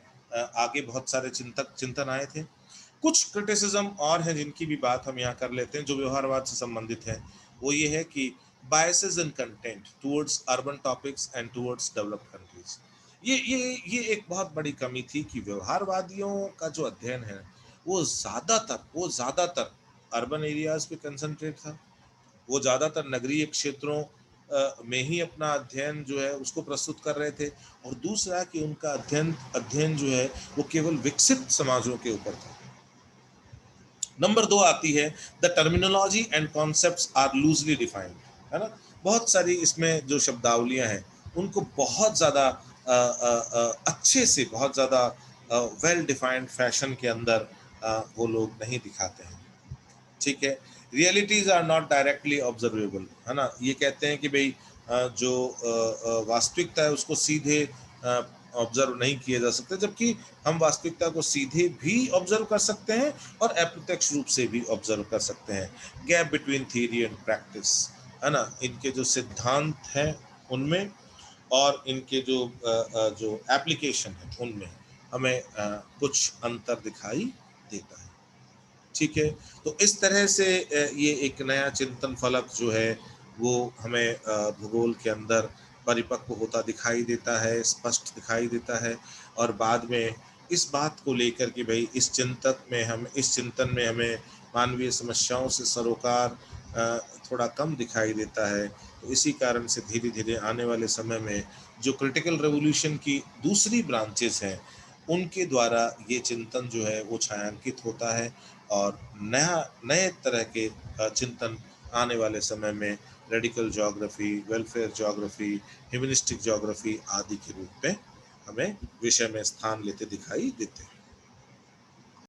आगे बहुत सारे चिंतन आए थे। कुछ क्रिटिसिज्म और हैं जिनकी भी बात हम यहाँ कर लेते हैं जो व्यवहारवाद से संबंधित है। वो ये है कि biases in content towards urban topics and towards developed countries. ये एक बहुत बड़ी कमी थी कि व्यवहारवादियों का जो अध्ययन है वो ज्यादातर अर्बन एरियाज पे कंसंट्रेट था। वो ज्यादातर नगरीय क्षेत्रों में ही अपना अध्ययन जो है उसको प्रस्तुत कर रहे थे। और दूसरा कि उनका अध्ययन जो है वो केवल विकसित समाजों के ऊपर था। नंबर 2 आती है the terminology and concepts are loosely defined, है ना। बहुत सारी इसमें जो शब्दावलियां हैं उनको बहुत ज़्यादा अच्छे से, बहुत ज़्यादा वेल डिफाइंड फैशन के अंदर वो लोग नहीं दिखाते हैं। ठीक है, realities are not directly observable, है ना। ये कहते हैं कि भाई जो वास्तविकता है उसको सीधे ऑब्जर्व नहीं किया जा सकता, जबकि हम वास्तविकता को सीधे भी ऑब्जर्व कर सकते हैं और अप्रत्यक्ष रूप से भी ऑब्जर्व कर सकते हैं। Gap between theory and practice, है ना। इनके जो सिद्धांत हैं उनमें और इनके जो एप्लीकेशन है उनमें हमें कुछ अंतर दिखाई देता है। ठीक है, तो इस तरह से ये एक नया चिंतन फलक जो है वो हमें भूगोल के अंदर परिपक्व होता दिखाई देता है, स्पष्ट दिखाई देता है। और बाद में इस बात को लेकर कि भाई इस चिंतन में हमें मानवीय समस्याओं से सरोकार थोड़ा कम दिखाई देता है। तो इसी कारण से धीरे धीरे आने वाले समय में जो क्रिटिकल रेवोल्यूशन की दूसरी ब्रांचेस हैं, उनके द्वारा ये चिंतन जो है वो छायांकित होता है, और नए तरह के चिंतन आने वाले समय में radical geography, welfare geography, humanistic geography आदि के रूप में हमें विषय में स्थान लेते दिखाई देते हैं।